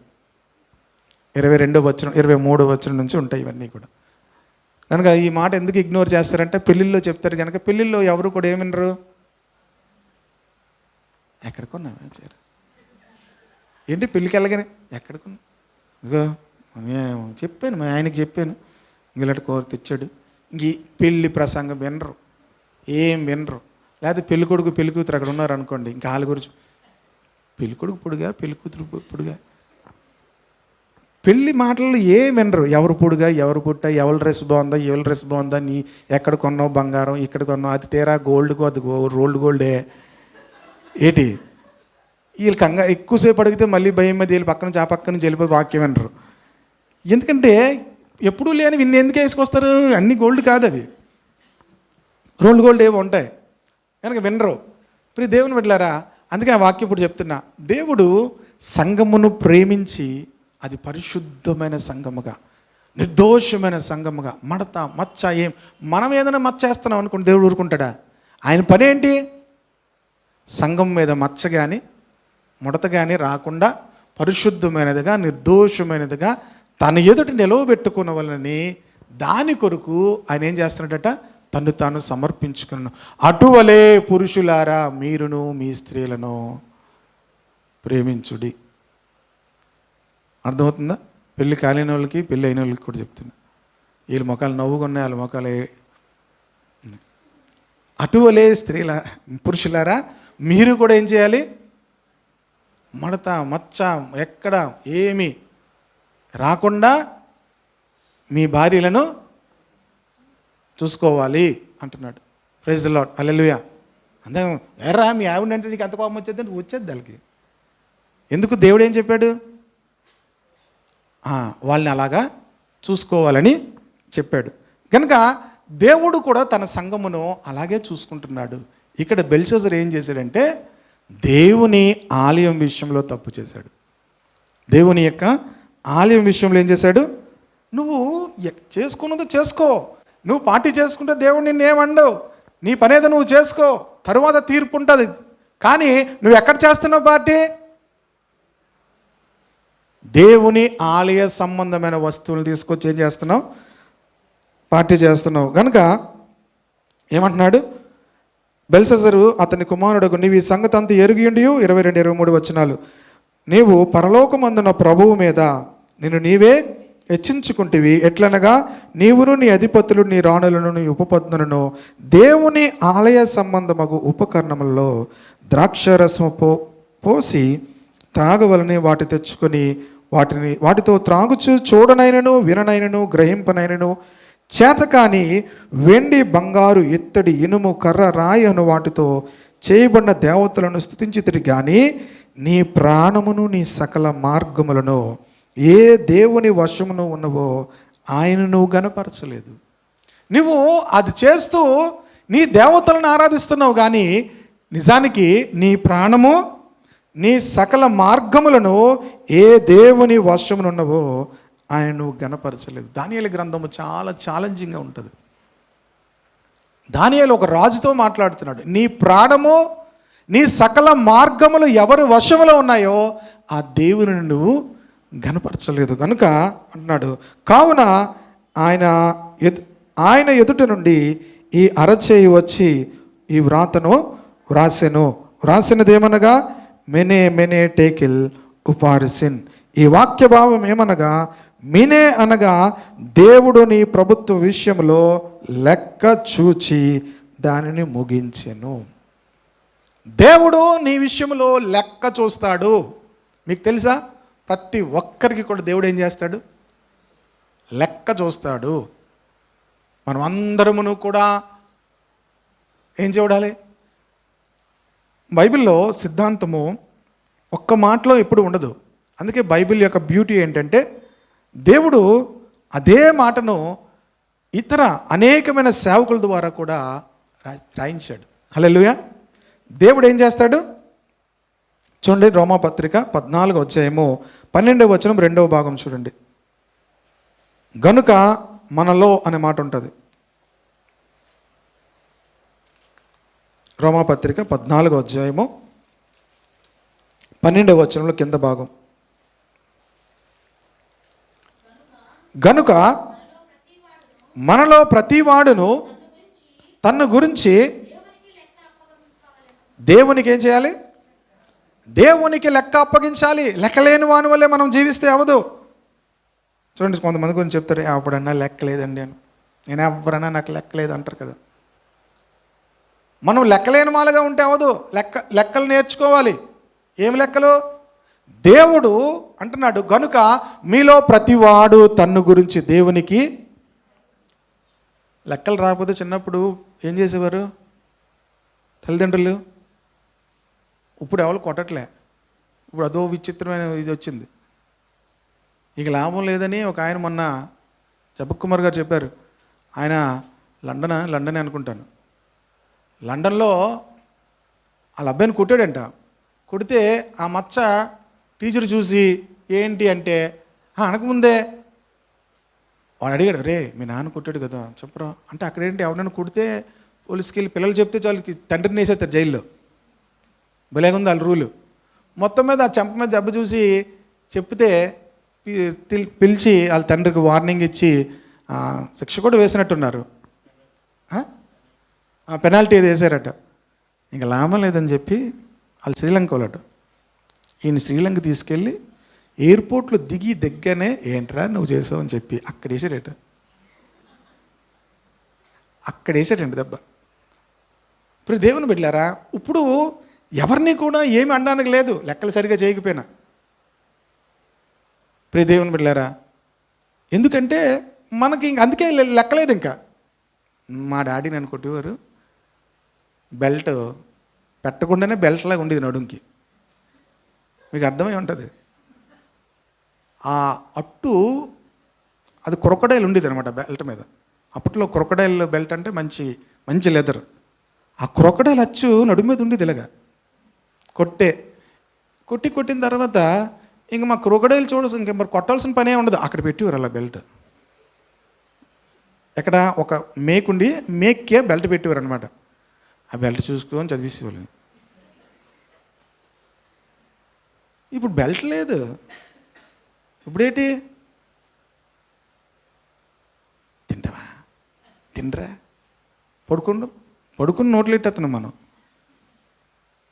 22వ వచనం 23వ వచనం నుంచి ఉంటాయి ఇవన్నీ కూడా. కనుక ఈ మాట ఎందుకు ఇగ్నోర్ చేస్తారంటే పెళ్ళిళ్ళలో చెప్తారు కనుక. పెళ్ళిళ్ళలో ఎవరు కూడా ఏమినరు? ఎక్కడికొన్నావా చేరు ఏంటి పెళ్ళికి వెళ్ళగానే ఎక్కడికొన్నా ఇదిగో చెప్పాను, మా ఆయనకి చెప్పాను, ఇంకలాంటి కోరి తెచ్చాడు. ఇంక పెళ్ళి ప్రసంగం వినరు, ఏం వినరు. లేకపోతే పెళ్ళికొడుకు పెళ్ళికూతురు అక్కడ ఉన్నారు అనుకోండి, ఇంకా వాళ్ళ గురించి పెళ్ళికొడుకు పొడుగా పెళ్ళికూతురు పొడుగా, పెళ్ళి మాటలు ఏం వినరు. ఎవరు పొడుగా ఎవరు పుట్ట, ఎవరి డ్రెస్ బాగుందా ఎవరి డ్రెస్ బాగుందా, నీ ఎక్కడ కొన్నావు బంగారం, ఇక్కడ కొన్నావు, అది తీరా గోల్డ్కు అది రోల్డ్ గోల్డే ఏటి. వీళ్ళు ఎక్కువసేపు అడిగితే మళ్ళీ భయం మీద వీళ్ళు పక్కన నుంచి ఆ పక్క నుంచి వెళ్ళిపోయి వాక్యం వినరు. ఎందుకంటే ఎప్పుడూ లేని విన్ని ఎందుకు వేసుకొస్తారు? అన్ని గోల్డ్ కాదు, అవి రోల్డ్ గోల్డ్ ఏవో ఉంటాయి కనుక వినరు. ఇప్పుడు దేవుని బిడ్డలారా, అందుకే ఆ వాక్యం ఇప్పుడు చెప్తున్నా. దేవుడు సంఘమును ప్రేమించి అది పరిశుద్ధమైన సంఘముగా నిర్దోషమైన సంఘముగా, మడత మచ్చ ఏం మనం ఏదైనా మచ్చ వేస్తున్నాం అనుకోండి, దేవుడు ఊరుకుంటాడా? ఆయన పని ఏంటి? సంఘం మీద మచ్చ కానీ ముడత కానీ రాకుండా పరిశుద్ధమైనదిగా నిర్దోషమైనదిగా తన ఎదుటి నిలవబెట్టుకున్న వలనని దాని కొరకు ఆయన ఏం చేస్తున్నాడట? తను తాను సమర్పించుకును. అటువలే పురుషులారా మీరును మీ స్త్రీలను ప్రేమించుడి. అర్థమవుతుందా? పెళ్ళి కాలేని వాళ్ళకి, పెళ్ళి అయిన వాళ్ళకి కూడా చెప్తున్నా. వీళ్ళ మొఖాలు నవ్వుకున్నాయి, వాళ్ళ మొఖాలు అటువలే పురుషులారా మీరు కూడా ఏం చేయాలి? మడత మచ్చ ఎక్కడ ఏమి రాకుండా మీ భార్యలను చూసుకోవాలి అంటున్నాడు. ప్రైజ్ ది లార్డ్, హల్లెలూయా. అందరూ ఎర్రా మీ ఆవిడ అంటే నీకు అంత కోపం వచ్చేది వచ్చేది దానికి. ఎందుకు? దేవుడు ఏం చెప్పాడు? వాళ్ళని అలాగా చూసుకోవాలని చెప్పాడు. కనుక దేవుడు కూడా తన సంఘమును అలాగే చూసుకుంటున్నాడు. ఇక్కడ బెల్షస్సర్ ఏం చేశాడంటే దేవుని ఆలయం విషయంలో తప్పు చేశాడు. దేవుని యొక్క ఆలయం విషయంలో ఏం చేశాడు? నువ్వు చేసుకున్నది చేసుకో, నువ్వు పార్టీ చేసుకుంటే దేవుడు నిన్నేమండవు, నీ పనేదో నువ్వు చేసుకో, తరువాత తీర్పు ఉంటుంది. కానీ నువ్వు ఎక్కడ చేస్తున్నావు పార్టీ? దేవుని ఆలయ సంబంధమైన వస్తువులు తీసుకొచ్చి ఏం చేస్తున్నావు? పార్టీ చేస్తున్నావు. కనుక ఏమంటున్నాడు బెల్షస్సరు అతని కుమారుడు, నీవు ఈ సంగతి అంతా ఎరిగియుండి 22-23 వచనాలు, నీవు పరలోకమందున ప్రభువు మీద నిన్ను నీవే హెచ్చించుకుంటివి. ఎట్లనగా నీవును నీ అధిపతులు నీ రాణులను నీ ఉపపత్నులను దేవుని ఆలయ సంబంధమగు ఉపకరణములలో ద్రాక్షరసము పోసి త్రాగవలని వాటి తెచ్చుకొని వాటితో త్రాగుచు చూడనైనను విననైనను గ్రహింపనైనను చేతకాని వెండి బంగారు ఇత్తడి ఇనుము కర్ర రాయి అను వాటితో చేయబడిన దేవతలను స్తుతించితిరి గాని నీ ప్రాణమును నీ సకల మార్గములను ఏ దేవుని వశమును ఉన్నవో ఆయన నువ్వు గనపరచలేదు. నువ్వు అది చేస్తూ నీ దేవతలను ఆరాధిస్తున్నావు, కానీ నిజానికి నీ ప్రాణము నీ సకల మార్గములను ఏ దేవుని వశమునున్నవో ఆయన నువ్వు గనపరచలేదు. దానియేలు గ్రంథము చాలా ఛాలెంజింగ్గా ఉంటుంది. దానియేలు ఒక రాజుతో మాట్లాడుతున్నాడు. నీ ప్రాణము నీ సకల మార్గములు ఎవరి వశములో ఉన్నాయో ఆ దేవుని నువ్వు గనపరచలేదు కనుక అంటున్నాడు. కావున ఆయన ఎదుట నుండి ఈ అరచేయి వచ్చి ఈ వ్రాతను వ్రాసినదేమనగా మెనే మెనే టేకిల్ ఉపారిసిన్. ఈ వాక్య భావం ఏమనగా మినే అనగా దేవుడు నీ ప్రభుత్వ విషయంలో లెక్క చూచి దానిని ముగించెను. దేవుడు నీ విషయంలో లెక్క చూస్తాడు. మీకు తెలుసా? ప్రతి ఒక్కరికి కూడా దేవుడు ఏం చేస్తాడు? లెక్క చూస్తాడు. మనం అందరమును కూడా ఏం చూడాలి? బైబిల్లో సిద్ధాంతము ఒక్క మాటలో ఎప్పుడు ఉండదు. అందుకే బైబిల్ యొక్క బ్యూటీ ఏంటంటే దేవుడు అదే మాటను ఇతర అనేకమైన సేవకుల ద్వారా కూడా రాయించాడు. హల్లెలూయా. దేవుడు ఏం చేస్తాడు చూడండి, రోమాపత్రిక 14వ అధ్యాయము 12వ వచనం 2వ భాగం చూడండి. గనుక మనలో అనే మాట ఉంటుంది. రోమాపత్రిక 14వ అధ్యాయము 12వ వచనంలో కింద భాగం, గనుక మనలో ప్రతివాడును తన్ను గురించి దేవునికి ఏం చేయాలి? దేవునికి లెక్క అప్పగించాలి. లెక్కలేని వాని వల్లే మనం జీవిస్తే అవదు. చూడండి, కొంతమంది గురించి చెప్తారు, అప్పుడన్నా లెక్కలేదండి అని. నేను ఎవరన్నా నాకు లెక్కలేదు అంటారు కదా. మనం లెక్కలేని వాళ్ళగా ఉంటే అవదు. లెక్కలు నేర్చుకోవాలి. ఏం లెక్కలు? దేవుడు అంటున్నాడు, గనుక మీలో ప్రతివాడు తన్ను గురించి దేవునికి లెక్కలు రాకపోతే చిన్నప్పుడు ఏం చేసేవారు తల్లిదండ్రులు? ఇప్పుడు ఎవరు కొట్టట్లే. ఇప్పుడు అదో విచిత్రమైన ఇది వచ్చింది. ఇక లాభం లేదని ఒక ఆయన మొన్న జబక్ కుమార్ గారు చెప్పారు. ఆయన లండన్ అనుకుంటాను. లండన్లో వాళ్ళ అబ్బాయిని కొట్టాడంట. కొడితే ఆ మచ్చ టీచర్ చూసి ఏంటి అంటే అనకముందే వాడు అడిగాడు, రే మీ నాన్న కొట్టాడు కదా చెప్పరా అంటే, అక్కడేంటి ఎవరైనా కొడితే పోలీస్కి వెళ్ళి పిల్లలు చెప్తే వాళ్ళకి తండ్రిని వేసేస్తారు జైల్లో. భలేగుంది వాళ్ళ రూలు. మొత్తం మీద ఆ చెంప మీద దెబ్బ చూసి చెప్తే పిలిచి వాళ్ళ తండ్రికి వార్నింగ్ ఇచ్చి శిక్ష కూడా వేసినట్టున్నారు. పెనాల్టీ ఏది వేసారట. ఇంకా లాభం లేదని చెప్పి వాళ్ళు శ్రీలంక వాళ్ళట. ఈయన శ్రీలంక తీసుకెళ్ళి ఎయిర్పోర్ట్లో దిగి దగ్గరనే ఏంట్రా నువ్వు చేసావు అని చెప్పి అక్కడ వేసాడట. అక్కడ వేసాడండి దెబ్బ. ఇప్పుడు దేవుని బిడ్డలారా, ఇప్పుడు ఎవరిని కూడా ఏమి అనడానికి లేదు, లెక్కలు సరిగా చేయకపోయినా. ప్రియ దేవుని బిడ్డలారా, ఎందుకంటే మనకి ఇంక అందుకే లెక్కలేదు. ఇంకా మా డాడీ నన్ను కొట్టేవారు, బెల్ట్ పెట్టకుండానే బెల్ట్ లాగా ఉండేది నడుంకి. మీకు అర్థమై ఉంటుంది. ఆ అట్టు అది క్రొకడైల్ ఉండేది అనమాట బెల్ట్ మీద. అప్పట్లో క్రొకడైల్ బెల్ట్ అంటే మంచి మంచి లెదర్. ఆ క్రొకడైల్ అచ్చు నడుము మీద ఉండేది ఇలాగా. కొట్టిన తర్వాత ఇంక మా క్రొకడైల్ ఇంక మరి కొట్టాల్సిన పనే ఉండదు, అక్కడ పెట్టేవారు అలా బెల్ట్. ఎక్కడ ఒక మేకుండి మేక్కే బెల్ట్ పెట్టేవారు అనమాట. ఆ బెల్ట్ చూసుకొని చదివేసేవాళ్ళు. ఇప్పుడు బెల్ట్ లేదు. ఇప్పుడేంటి, తింటావా తినరా, పడుకుని నోట్లు ఎట్టేస్తున్నాం మనం.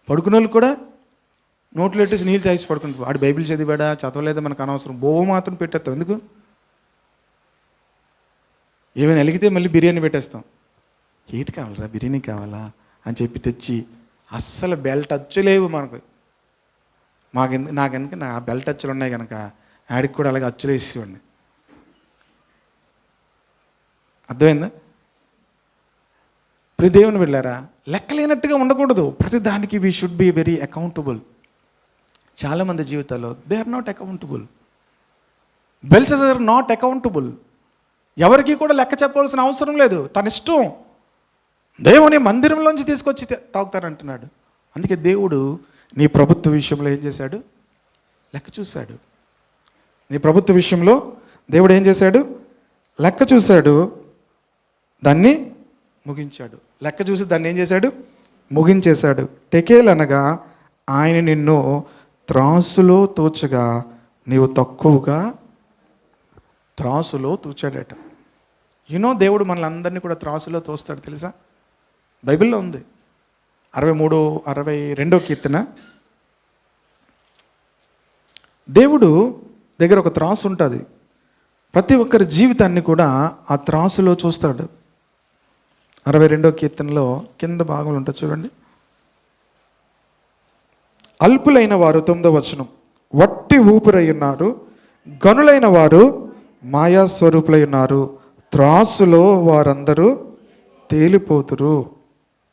పడుకున్న వాళ్ళు కూడా నోట్లు ఎట్టేసి నీళ్ళు తాగేసి పడుకుంటాం. వాడు బైబిల్ చదివాడా చదవలేదా మనకు అనవసరం, బోవ మాత్రం పెట్టేస్తాం. ఎందుకు? ఏమైనా అలిగితే మళ్ళీ బిర్యానీ పెట్టేస్తాం. ఏంటి కావాలరా, బిర్యానీ కావాలా అని చెప్పి తెచ్చి అస్సలు బెల్ట్ అచ్చులేవు మనకు. నాకెందుకు నా బెల్ట్ అచ్చులు ఉన్నాయి కనుక ఆడికి కూడా అలాగే అచ్చులు వేసేవాడిని. అర్థమైందా? ప్రతి దేవుని వెళ్ళారా, లెక్కలేనట్టుగా ఉండకూడదు. ప్రతి దానికి we should be very accountable. చాలామంది జీవితాల్లో they are not accountable. Belshazzar not accountable. ఎవరికి కూడా లెక్క చెప్పవలసిన అవసరం లేదు. తన ఇష్టం. దేవుని మందిరంలోంచి తీసుకొచ్చి తాగుతారంటున్నాడు. అందుకే దేవుడు నీ ప్రభుత్వ విషయంలో ఏం చేశాడు? లెక్క చూశాడు. నీ ప్రభుత్వ విషయంలో దేవుడు ఏం చేశాడు? లెక్క చూశాడు, దాన్ని ముగించాడు. లెక్క చూసి దాన్ని ఏం చేశాడు? ముగించేశాడు. టెకేల్ అనగా ఆయన నిన్ను త్రాసులో తూచగా నీవు తక్కువగా. త్రాసులో తూచాడట. దేవుడు మనల్ని అందరినీ కూడా త్రాసులో తోస్తాడు తెలుసా? బైబిల్లో ఉంది. 62 కీర్తన. దేవుడు దగ్గర ఒక త్రాసు ఉంటుంది. ప్రతి ఒక్కరి జీవితాన్ని కూడా ఆ త్రాసులో చూస్తాడు. 62 కీర్తనలో కింద భాగంలో ఉంటుంది చూడండి. అల్పులైన వారు 9వ వచనం, వట్టి ఊపిరై ఉన్నారు, గనులైన వారు మాయాస్వరూపులై ఉన్నారు, త్రాసులో వారందరూ తేలిపోతురు.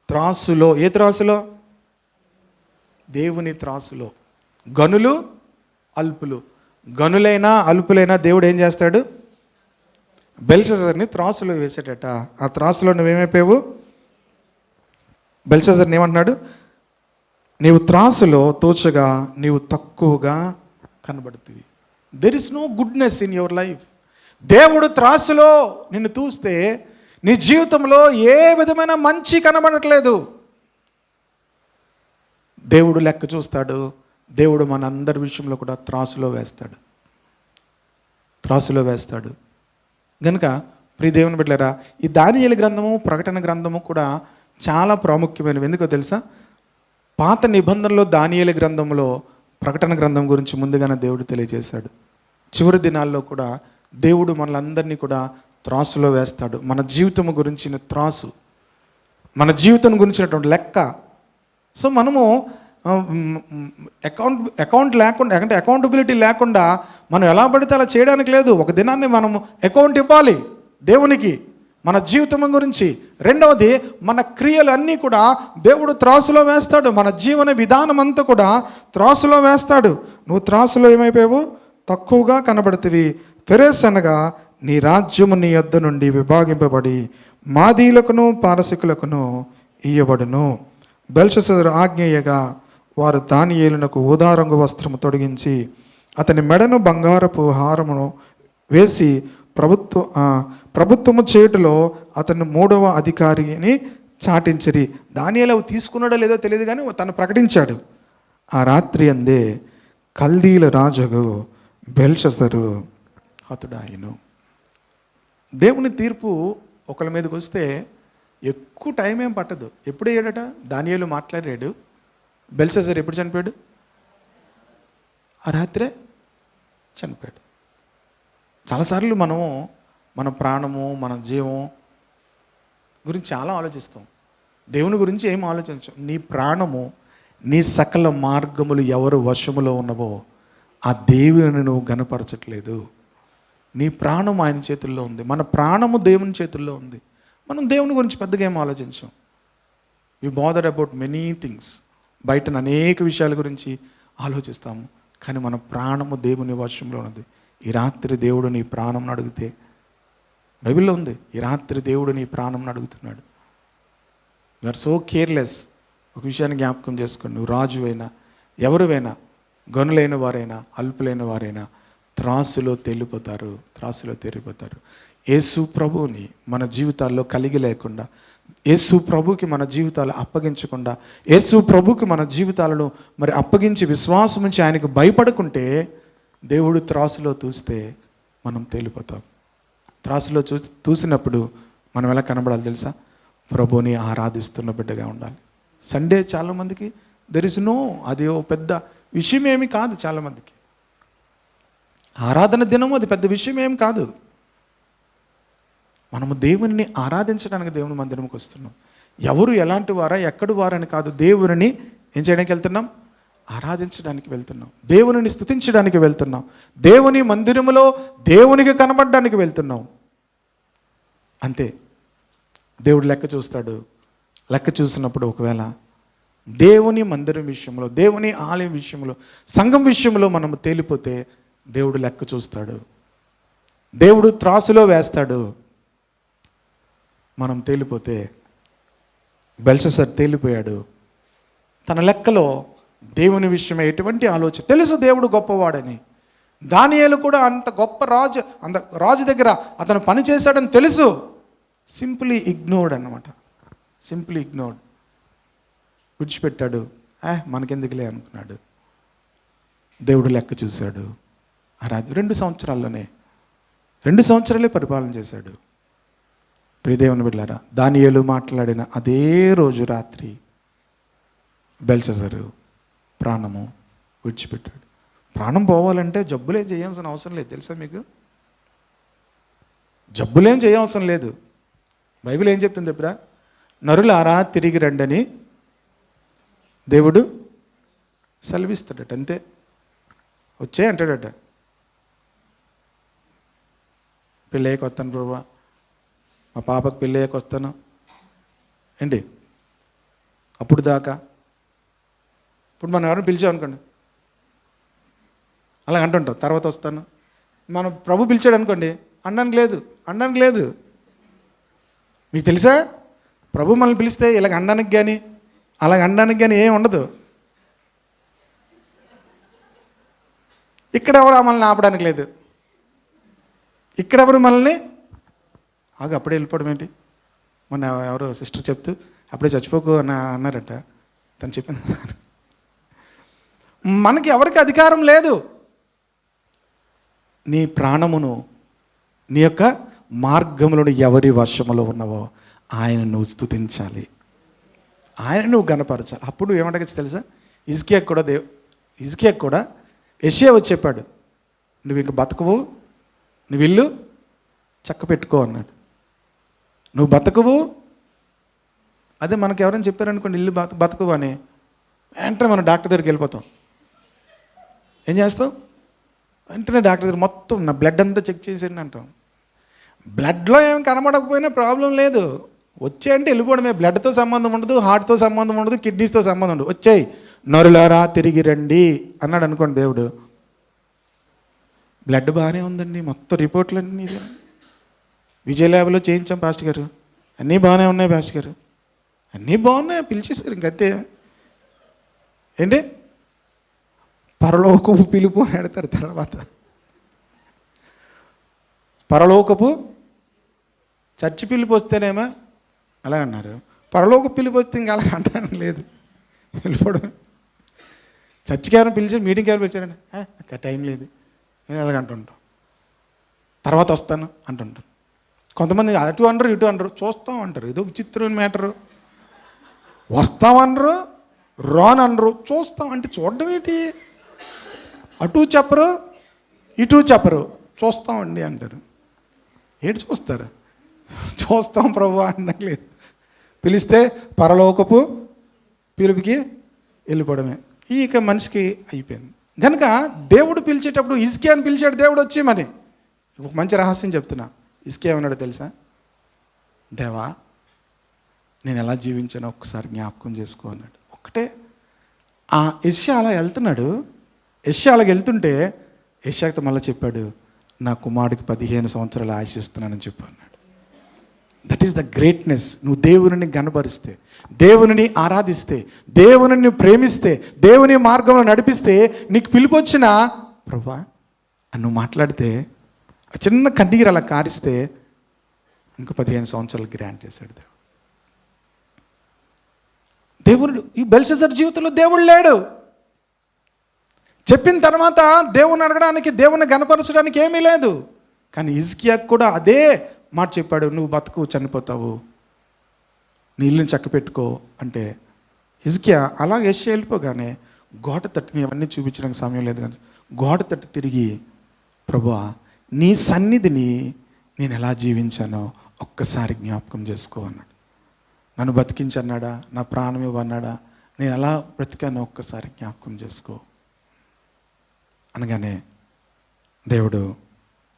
త్రాసులో, ఏ త్రాసులో? దేవుని త్రాసులో. గనులు అల్పులు. గనులైనా అల్పులైనా దేవుడు ఏం చేస్తాడు? బెల్షస్సర్ని త్రాసులో వేసాడట. ఆ త్రాసులో నువ్వేమైపోయావు? బెల్షస్సర్ని ఏమంటున్నాడు? నీవు త్రాసులో తోచగా నీవు తక్కువగా కనబడుతుంది. There is no goodness in your life. దేవుడు త్రాసులో నిన్ను చూస్తే నీ జీవితంలో ఏ విధమైన మంచి కనబడట్లేదు. దేవుడు లెక్క చూస్తాడు. దేవుడు మన అందరి విషయంలో కూడా త్రాసులో వేస్తాడు. కనుక ప్రియ దేవుని బిడ్డలారా, ఈ దానియేలు గ్రంథము, ప్రకటన గ్రంథము కూడా చాలా ప్రాముఖ్యమైనవి. ఎందుకో తెలుసా? పాత నిబంధనలో దానియేలు గ్రంథంలో ప్రకటన గ్రంథం గురించి ముందుగానే దేవుడు తెలియజేశాడు. చివరి దినాల్లో కూడా దేవుడు మనలందరినీ కూడా త్రాసులో వేస్తాడు. మన జీవితం గురించిన త్రాసు, మన జీవితం గురించినటువంటి లెక్క. సో మనము అకౌంట్ లేకుండా, అంటే అకౌంటబిలిటీ లేకుండా మనం ఎలా పడితే అలా చేయడానికి లేదు. ఒక దినాన్ని మనము అకౌంట్ ఇవ్వాలి దేవునికి మన జీవితం గురించి. రెండవది, మన క్రియలు అన్నీ కూడా దేవుడు త్రాసులో వేస్తాడు. మన జీవన విధానం అంతా కూడా త్రాసులో వేస్తాడు. నువ్వు త్రాసులో ఏమైపోయావు? తక్కువగా కనబడుతుంది. ఫెరెస్ అనగా నీ రాజ్యము నీ యొద్ద నుండి విభాగింపబడి మాదీలకును పారసికులకును ఇయ్యబడును. బెల్షస్సరు ఆజ్ఞేయగా వారు దానియేలునకు ఊదారంగు వస్త్రము తొడిగించి అతని మెడను బంగారపు హారమును వేసి ప్రభుత్వము చేటులో అతను 3వ అధికారిని చాటించిరి. దానియేలు తీసుకున్నాడో లేదో తెలియదు కానీ తను ప్రకటించాడు. ఆ రాత్రి అందే కల్దీల రాజుగు బెల్షస్సరు హతుడాయను. దేవుని తీర్పు ఒకరి మీదకి వస్తే ఎక్కువ టైం ఏం పట్టదు. ఎప్పుడు అయ్యాడట? దానియేలు మాట్లాడాడు. బెల్షస్సర్ ఎప్పుడు చనిపోయాడు? ఆ రాత్రే చనిపోయాడు. చాలాసార్లు మనము మన ప్రాణము, మన జీవం గురించి చాలా ఆలోచిస్తాం. దేవుని గురించి ఏం ఆలోచించం. నీ ప్రాణము, నీ సకల మార్గములు ఎవరు వశములో ఉన్నవో ఆ దేవుని నువ్వు గనపరచట్లేదు. నీ ప్రాణం ఆయన చేతుల్లో ఉంది. మన ప్రాణము దేవుని చేతుల్లో ఉంది. మనం దేవుని గురించి పెద్దగా ఏం ఆలోచించాం. వి బాదర్ అబౌట్ మెనీ థింగ్స్. బయట అనేక విషయాల గురించి ఆలోచిస్తాము, కానీ మన ప్రాణము దేవుని వశంలో ఉన్నది. ఈ రాత్రి దేవుడు నీ ప్రాణం అడిగితే, బైబిల్లో ఉంది, ఈ రాత్రి దేవుడు నీ ప్రాణం అడుగుతున్నాడు. You are so careless. ఒక విషయాన్ని జ్ఞాపకం చేసుకోండి. నువ్వు రాజువైనా, ఎవరువైనా, గనులైన వారైనా, అల్పులైన వారైనా త్రాసులో తేలిపోతారు. త్రాసులో తేలిపోతారు. యేసు ప్రభువుని మన జీవితాల్లో కలిగి లేకుండా, యేసు ప్రభుకి మన జీవితాలు అప్పగించకుండా, యేసు ప్రభుకి మన జీవితాలను మరి అప్పగించి విశ్వాసం నుంచి ఆయనకు భయపడకుంటే, దేవుడు త్రాసులో తూస్తే మనం తేలిపోతాం. త్రాసులో తూసినప్పుడు మనం ఎలా కనబడాలి తెలుసా? ప్రభుని ఆరాధిస్తున్న బిడ్డగా ఉండాలి. సండే చాలామందికి దెర్ ఇస్ నో, అది ఓ పెద్ద విషయం ఏమి కాదు. చాలామందికి ఆరాధన దినము అది పెద్ద విషయం ఏం కాదు. మనము దేవుని ఆరాధించడానికి దేవుని మందిరంకి వస్తున్నాం. ఎవరు ఎలాంటి వారా, ఎక్కడి వారని కాదు. దేవుని ఏం చేయడానికి వెళ్తున్నాం? ఆరాధించడానికి వెళ్తున్నాం. దేవుని స్తుతించడానికి వెళ్తున్నాం. దేవుని మందిరములో దేవునికి కనబడడానికి వెళ్తున్నాం. అంతే. దేవుడు లెక్క చూస్తాడు. లెక్క చూసినప్పుడు ఒకవేళ దేవుని మందిరం విషయంలో, దేవుని ఆలయం విషయంలో, సంఘం విషయంలో మనము తేలిపోతే దేవుడు లెక్క చూస్తాడు. దేవుడు త్రాసులో వేస్తాడు. మనం తేలిపోతే, బెల్షస్సర్ తేలిపోయాడు. తన లెక్కలో దేవుని విషయమే ఎటువంటి ఆలోచన, తెలుసు దేవుడు గొప్పవాడని. దానియేలు కూడా అంత గొప్ప రాజు, అంత రాజు దగ్గర అతను పని చేశాడని తెలుసు. సింప్లీ ఇగ్నోర్డ్ అన్నమాట. Simply ignored. విడిచిపెట్టాడు. మనకెందుకులే అనుకున్నాడు. దేవుడు లెక్క చూశాడు. ఆ రాజు 2 సంవత్సరాల్లోనే 2 సంవత్సరాలే పరిపాలన చేశాడు. ప్రియదేవుని బిడ్డలారా, దానియేలు మాట్లాడిన అదే రోజు రాత్రి బెల్షస్సరు ప్రాణము విడిచిపెట్టాడు. ప్రాణం పోవాలంటే జబ్బులేం చేయాల్సిన అవసరం లేదు. తెలుసా మీకు? జబ్బులేం చేయవసరం లేదు. బైబిల్ ఏం చెప్తుంది ఎప్పుడా? నరులారా తిరిగి రండని దేవుడు సెలవిస్తాడట. అంతే. వచ్చే అంటాడట. పెళ్ళయ్యకి వస్తాను ప్రభా, మా పాపకు పెళ్ళయ్యకి వస్తాను ఏంటి, అప్పుడు దాకా. ఇప్పుడు మనం ఎవరైనా పిలిచామనుకోండి, అలా అంటుంటాం, తర్వాత వస్తాను. మనం ప్రభు పిలిచాడు అనుకోండి, అనడానికి లేదు. మీకు తెలుసా? ప్రభు మనల్ని పిలిస్తే ఇలాగ అనడానికి కానీ అలాగ అనడానికి కానీ ఏం ఉండదు. ఇక్కడెవరు మనల్ని ఆపడానికి లేదు. ఇక్కడెవరు మనల్ని అప్పుడే వెళ్ళిపోవడం ఏంటి? మొన్న ఎవరో సిస్టర్ చెప్తూ అప్పుడే చచ్చిపోకు అన్నారట. తను చెప్పింది. మనకి ఎవరికి అధికారం లేదు. నీ ప్రాణమును, నీ యొక్క మార్గములను ఎవరి వశములో ఉన్నవో ఆయన నువ్వు స్తుతించాలి, ఆయన నువ్వు గనపరచాలి. అప్పుడు ఏమంటచ్చు తెలుసా? హిజ్కియాకు కూడా యెషయా వచ్చి చెప్పాడు, నువ్వు ఇంక బతకవు, నువ్వు ఇల్లు చక్క పెట్టుకో అన్నాడు. నువ్వు బతకవు. అదే మనకు ఎవరైనా చెప్పారనుకోండి ఇల్లు బతకవు అని, వెంటనే మనం డాక్టర్ దగ్గరికి వెళ్ళిపోతాం. ఏం చేస్తాం? వెంటనే డాక్టర్ దగ్గర మొత్తం నా బ్లడ్ అంతా చెక్ చేసేయండి అంటాం. బ్లడ్లో ఏం కనబడకపోయినా ప్రాబ్లం లేదు. వచ్చే అంటే వెళ్ళిపోవడమే. బ్లడ్తో సంబంధం ఉండదు, హార్ట్తో సంబంధం ఉండదు, కిడ్నీస్తో సంబంధం ఉండదు. వచ్చేయి నరులారా తిరిగి రండి అన్నాడు అనుకోండి దేవుడు. బ్లడ్ బాగానే ఉందండి, మొత్తం రిపోర్ట్లన్నీ విజయ ల్యాబ్లో చేయించాం పాస్టర్ గారు, అన్నీ బాగానే ఉన్నాయి పాస్టర్ గారు, అన్నీ బాగున్నాయి, పిలిచేసారు. ఇంకంతే. ఏంటి? పరలోకపు పిలుపు పెడతారు. తర్వాత పరలోకపు చర్చి పిలుపు వస్తేనేమో అలా అన్నారు, పరలోక పిలుపు వస్తే ఇంకా అలా అంటాను లేదు, వెళ్ళిపోవడం. చర్చికి ఎవరైనా పిలిచి మీటింగ్కి ఎవరు పిలిచారండి, నాకు టైం లేదు, నేను అలాగ అంటుంటాం. తర్వాత వస్తాను అంటుంటాను. కొంతమంది అటు అనరు ఇటు అనరు, చూస్తాం అంటారు. ఏదో విచిత్రమైన మ్యాటరు. వస్తామనరు, రాననరు, చూస్తాం అంటే చూడడం ఏంటి? అటు చెప్పరు ఇటు చెప్పరు, చూస్తామండి అంటారు. ఏంటి చూస్తారు? చూస్తాం ప్రభు అనడం లేదు. పిలిస్తే పరలోకపు పిలుపుకి వెళ్ళిపోవడమే. ఇక మనిషికి అయిపోయింది. కనుక దేవుడు పిలిచేటప్పుడు హిజ్కియాని పిలిచాడు దేవుడు వచ్చి. మరి ఒక మంచి రహస్యం చెప్తున్నా. హిజ్కియా ఏమన్నాడు తెలుసా? దేవా, నేను ఎలా జీవించానో ఒక్కసారి జ్ఞాపకం చేసుకో అన్నాడు. ఒక్కటే. ఆ యెషయా అలా వెళ్తున్నాడు. యెషయా అలాగ వెళ్తుంటే యెషయాతో మళ్ళీ చెప్పాడు, నా కుమారుడికి 15 సంవత్సరాలు ఆశిస్తున్నానని చెప్పు అన్నాడు. That is the greatness. నువ్వు దేవుని గనపరిస్తే, దేవుని ఆరాధిస్తే, దేవుని ప్రేమిస్తే, దేవుని మార్గంలో నడిపిస్తే, నీకు పిలుపు వచ్చిన ప్రభువా నువ్వు మాట్లాడితే, చిన్న కన్నీరు అలా కారిస్తే ఇంకా 15 సంవత్సరాలు గ్రాంట్ చేశాడు దేవుడు. దేవుడు ఈ బెల్షస్సర్ జీవితంలో దేవుడు లేడు. చెప్పిన తర్వాత దేవుని అడగడానికి, దేవుని గనపరచడానికి ఏమీ లేదు. కానీ హిజ్కియాకు కూడా అదే మాట చెప్పాడు, నువ్వు బతుకు, చనిపోతావు, నీ ఇల్లుని చక్కపెట్టుకో అంటే. హిజ్కియా అలా యెషయా వెళ్ళిపోగానే గోడ తట్టి, అవన్నీ చూపించడానికి సమయం లేదు కానీ గోడ తట్టి తిరిగి, ప్రభువా నీ సన్నిధిని నేను ఎలా జీవించానో ఒక్కసారి జ్ఞాపకం చేసుకో అన్నాడు. నన్ను బతికించన్నాడా, నా ప్రాణం ఇవ్వన్నాడా, నేను ఎలా బ్రతికానో ఒక్కసారి జ్ఞాపకం చేసుకో అనగానే దేవుడు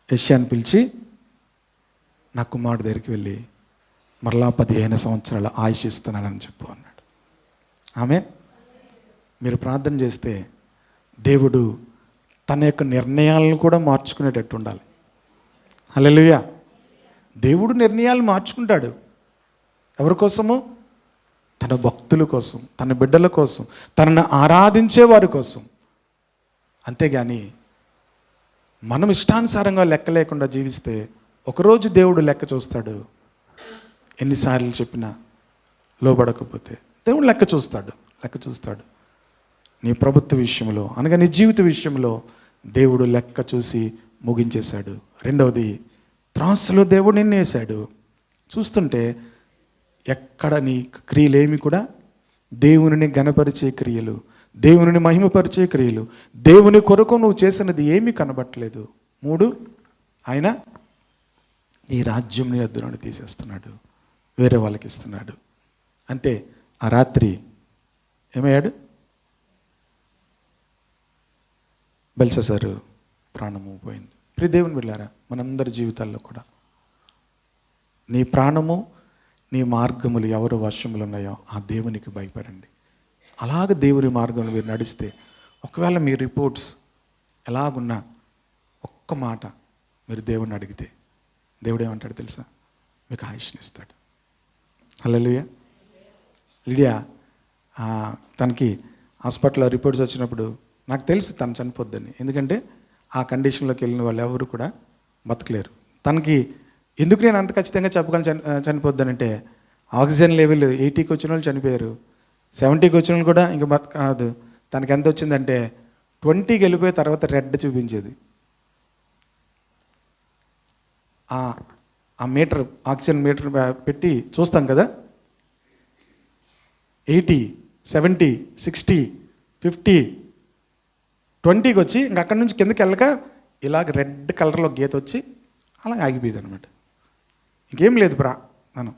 యెషయాని పిలిచి, నా కుమారుడు దగ్గరికి వెళ్ళి మరలా 15 సంవత్సరాల ఆయుష్ ఇస్తున్నానని చెప్పు అన్నాడు. ఆమె మీరు ప్రార్థన చేస్తే దేవుడు తన యొక్క నిర్ణయాలను కూడా మార్చుకునేటట్టు ఉండాలి. హల్లెలూయా. దేవుడు నిర్ణయాలు మార్చుకుంటాడు. ఎవరి కోసము? తన భక్తుల కోసం, తన బిడ్డల కోసం, తనను ఆరాధించే వారి కోసం. అంతేగాని మనం ఇష్టానుసారంగా లెక్క లేకుండా జీవిస్తే ఒకరోజు దేవుడు లెక్క చూస్తాడు. ఎన్నిసార్లు చెప్పినా లోబడకపోతే దేవుడు లెక్క చూస్తాడు. నీ ప్రభుత్వ విషయంలో అనగా నీ జీవిత విషయంలో దేవుడు లెక్క చూసి ముగించేశాడు. రెండవది, త్రాసులో దేవుడు నిన్ను వేశాడు. చూస్తుంటే ఎక్కడ నీ క్రియలేమి కూడా దేవునిని గణపరిచే క్రియలు, దేవునిని మహిమపరిచే క్రియలు, దేవుని కొరకు నువ్వు చేసినది ఏమీ కనబట్టలేదు. 3, ఆయన ఈ రాజ్యం నీ వద్ద నుండి తీసేస్తున్నాడు, వేరే వాళ్ళకి ఇస్తున్నాడు. అంతే. ఆ రాత్రి ఏమయ్యాడు? బెల్షస్సరు ప్రాణము పోయింది. ప్రియ దేవుని బిడ్డలారా, మనందరి జీవితాల్లో కూడా నీ ప్రాణము, నీ మార్గములు ఎవరు వశములు ఉన్నాయో ఆ దేవునికి భయపడండి. అలాగ దేవుని మార్గంలో మీరు నడిస్తే, ఒకవేళ మీ రిపోర్ట్స్ ఎలాగున్నా ఒక్క మాట మీరు దేవుడిని అడిగితే దేవుడు ఏమంటాడు తెలుసా? మీకు ఆయుష్ని ఇస్తాడు. హల్లెలూయా. లిడియా తనకి హాస్పిటల్లో రిపోర్ట్స్ వచ్చినప్పుడు నాకు తెలుసు తను చనిపోద్దని. ఎందుకంటే ఆ కండిషన్లోకి వెళ్ళిన వాళ్ళు ఎవరు కూడా బతకలేరు. తనకి ఎందుకు నేను అంత ఖచ్చితంగా చెప్పగలను చనిపోద్దానంటే, ఆక్సిజన్ లెవెల్ 80కి వచ్చిన వాళ్ళు చనిపోయారు, 70కి వచ్చిన వాళ్ళు కూడా ఇంకా బతకదు. తనకి ఎంత వచ్చిందంటే 20కి వెళ్ళిపోయి తర్వాత రెడ్ చూపించేది. ఆ మీటర్, ఆక్సిజన్ మీటర్ పెట్టి చూస్తాం కదా, 80, 70, 60, 50, 20కి వచ్చి ఇంక అక్కడి నుంచి కిందకి వెళ్ళక ఇలాగ రెడ్ కలర్లో గీత వచ్చి అలాగ ఆగిపోయేది అనమాట. ఇంకేం లేదు మనం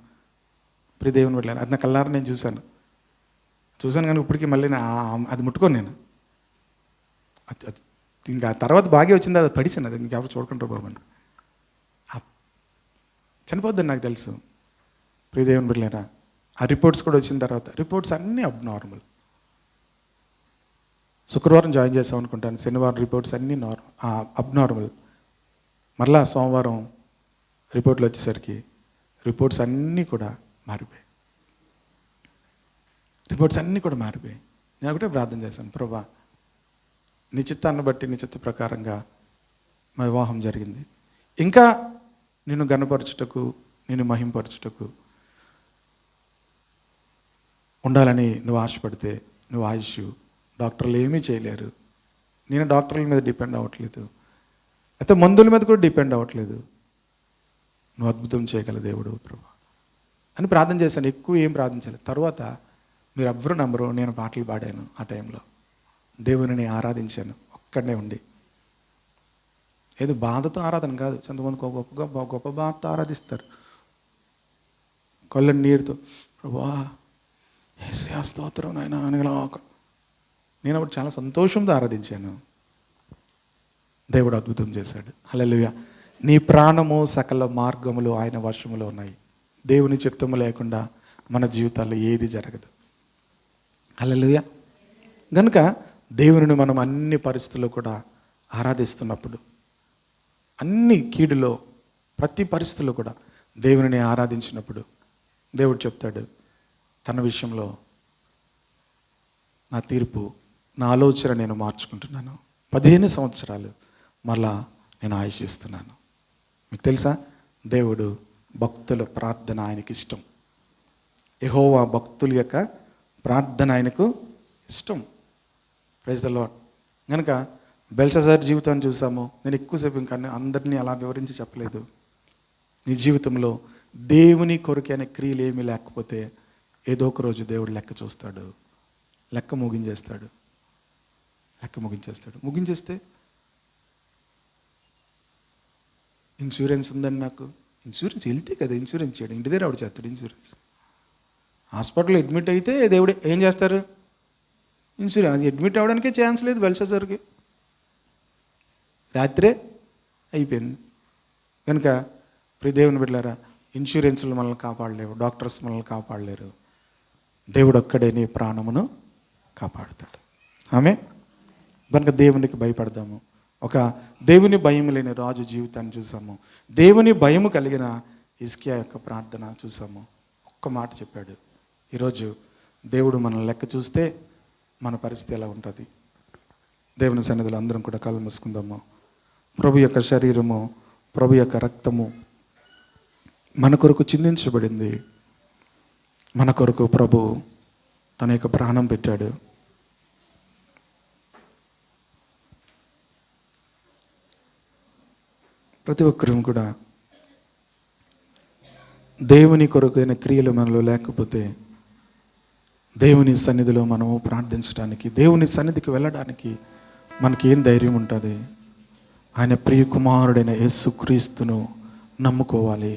ప్రియ దేవుని వెళ్ళాను. అది నా కళ్ళారా నేను చూశాను కానీ ఇప్పటికీ మళ్ళీ అది ముట్టుకోను నేను. ఇంకా తర్వాత బాగా వచ్చింది, అది పడిచాను. అది ఇంకెవరు చూడకుంటారు బాబు అని. చనిపోద్దని నాకు తెలుసు. ప్రియ దేవుని బిడ్డలారా, ఆ రిపోర్ట్స్ కూడా వచ్చిన తర్వాత రిపోర్ట్స్ అన్నీ అబ్నార్మల్. శుక్రవారం జాయిన్ చేసాం అనుకుంటాను, శనివారం రిపోర్ట్స్ అన్నీ అబ్నార్మల్. మరలా సోమవారం రిపోర్ట్లు వచ్చేసరికి రిపోర్ట్స్ అన్నీ కూడా మారిపోయాయి. నేను ఒకటే ప్రార్థన చేశాను, ప్రభా నీ చిత్తాన్ని బట్టి, నీ చిత్త ప్రకారంగా మా వివాహం జరిగింది. ఇంకా నిన్ను గణపరచుటకు, నిన్ను మహింపరచుటకు ఉండాలని నువ్వు ఆశపడితే నువ్వు ఆయుష్ డాక్టర్లు ఏమీ చేయలేరు. నేను డాక్టర్ల మీద డిపెండ్ అవ్వట్లేదు, అయితే మందుల మీద కూడా డిపెండ్ అవ్వట్లేదు. నువ్వు అద్భుతం చేయగల దేవుడు ప్రభా అని ప్రార్థన చేశాను. ఎక్కువ ఏం ప్రార్థించాలి. తర్వాత మీరు ఎవ్వరూ నమ్మరు, నేను పాటలు పాడాను ఆ టైంలో. దేవుని ఆరాధించాను ఒక్కడనే ఉండి. ఏదో బాధతో ఆరాధన కాదు, కొంతమంది గొప్ప బాధతో ఆరాధిస్తారు, కళ్ళ నీరుతో. ప్రభా యేసయ్యా స్తోత్రం నాయనా అనగల. నేను అప్పుడు చాలా సంతోషంతో ఆరాధించాను. దేవుడు అద్భుతం చేశాడు. హల్లెలూయా. నీ ప్రాణము సకల మార్గములు ఆయన వశములో ఉన్నాయి. దేవుని చిత్తము లేకుండా మన జీవితాల్లో ఏది జరగదు. హల్లెలూయా. కనుక దేవుని మనం అన్ని పరిస్థితుల్లో కూడా ఆరాధిస్తున్నప్పుడు, అన్ని కీడులో ప్రతి పరిస్థితుల్లో కూడా దేవుని ఆరాధించినప్పుడు దేవుడు చెప్తాడు తన విషయంలో, నా తీర్పు, నా ఆలోచన నేను మార్చుకుంటున్నాను. 15 సంవత్సరాలు మళ్ళా నేను ఆయుషిస్తున్నాను. మీకు తెలుసా, దేవుడు భక్తుల ప్రార్థన ఆయనకి ఇష్టం. యెహోవా భక్తుల యొక్క ప్రార్థన ఆయనకు ఇష్టం. Praise the Lord. కనుక బెల్షస్సర్ జీవితాన్ని చూసాము. నేను ఎక్కువసేపు ఇంకా అందరినీ అలా వివరించి చెప్పలేదు. నీ జీవితంలో దేవుని కొరకు అనే క్రియలు ఏమీ లేకపోతే ఏదో ఒక రోజు దేవుడు లెక్క చూస్తాడు, లెక్క ముగించేస్తాడు. ముగించేస్తే ఇన్సూరెన్స్ ఉందండి నాకు. ఇన్సూరెన్స్ వెళ్తే కదా ఇన్సూరెన్స్ చేయడం, ఇంటి దగ్గర ఆవిడ చేస్తాడు ఇన్సూరెన్స్. హాస్పిటల్లో అడ్మిట్ అయితే దేవుడు ఏం చేస్తారు, ఇన్సూరెన్స్. అడ్మిట్ అవ్వడానికే ఛాన్స్ లేదు బెల్షస్సర్కి. రాత్రే అయిపోయింది. కనుక ప్రియ దేవుని బిడ్డలారా, ఇన్సూరెన్స్లు మనల్ని కాపాడలేవు, డాక్టర్స్ మనల్ని కాపాడలేరు. దేవుడు ఒక్కడే నీ ప్రాణమును కాపాడుతాడు. ఆమె కనుక దేవునికి భయపడదాము. ఒక దేవుని భయం లేని రాజు జీవితాన్ని చూసాము. దేవుని భయము కలిగిన హిజ్కియా యొక్క ప్రార్థన చూసాము. ఒక్క మాట చెప్పాడు. ఈరోజు దేవుడు మనల్ని లెక్క చూస్తే మన పరిస్థితి ఎలా ఉంటుంది? దేవుని సన్నిధిలో అందరం కూడా కళ్ళు మూసుకుందాము. ప్రభు యొక్క శరీరము, ప్రభు యొక్క రక్తము మన కొరకు చిందించబడింది. మన కొరకు ప్రభు తన యొక్క ప్రాణం పెట్టాడు. ప్రతి ఒక్కరూ కూడా దేవుని కొరకైన క్రియలు మనలో లేకపోతే దేవుని సన్నిధిలో మనము ప్రార్థించడానికి, దేవుని సన్నిధికి వెళ్ళడానికి మనకి ఏం ధైర్యం ఉంటుంది? ఆయన ప్రియ కుమారుడైన యేసుక్రీస్తును నమ్ముకోవాలి.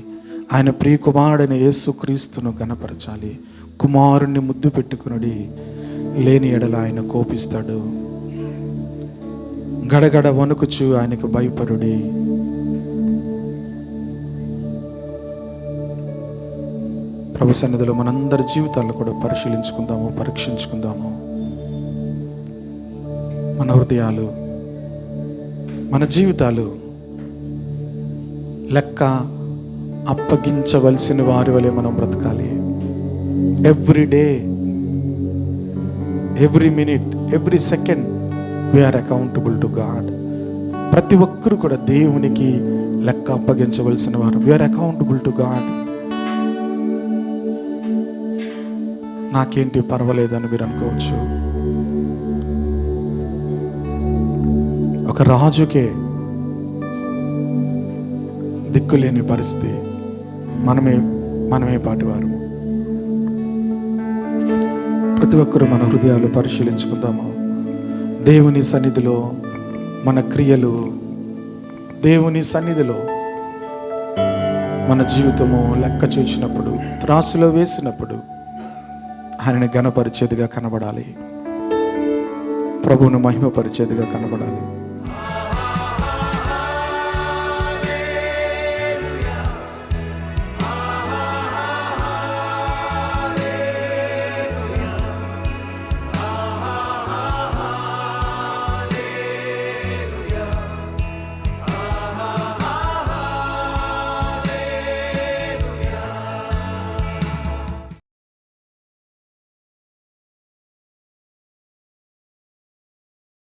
ఆయన ప్రియ కుమారుడైన యేసుక్రీస్తును గణపరచాలి. కుమారుణ్ణి ముద్దు పెట్టుకుని లేని ఎడల ఆయన కోపిస్తాడు. గడగడ వణుకుచు ఆయనకు భయపడుడి. ప్రభు సన్నిధిలో మనందరి జీవితాలను కూడా పరిశీలించుకుందాము, పరీక్షించుకుందాము. మన హృదయాలు, మన జీవితాలు లెక్క అప్పగించవలసిన వారి వలె మనం బ్రతకాలి. Every day, every minute, every second we are accountable to God. ప్రతి ఒక్కరు కూడా దేవునికి లెక్క అప్పగించవలసిన వారు. We are accountable to God. నాకేంటి పర్వాలేదని మీరు అనుకోవచ్చు. ఒక రాజుకే దిక్కులేని పరిస్థితి. మనమే పాటివారు. ప్రతి ఒక్కరూ మన హృదయాలు పరిశీలించుకుందాము. దేవుని సన్నిధిలో మన క్రియలు, దేవుని సన్నిధిలో మన జీవితము లెక్క చూచినప్పుడు, త్రాసులో వేసినప్పుడు ఆయనని ఘనపరిచేదిగా కనబడాలి. ప్రభువును మహిమపరిచేదిగా కనబడాలి.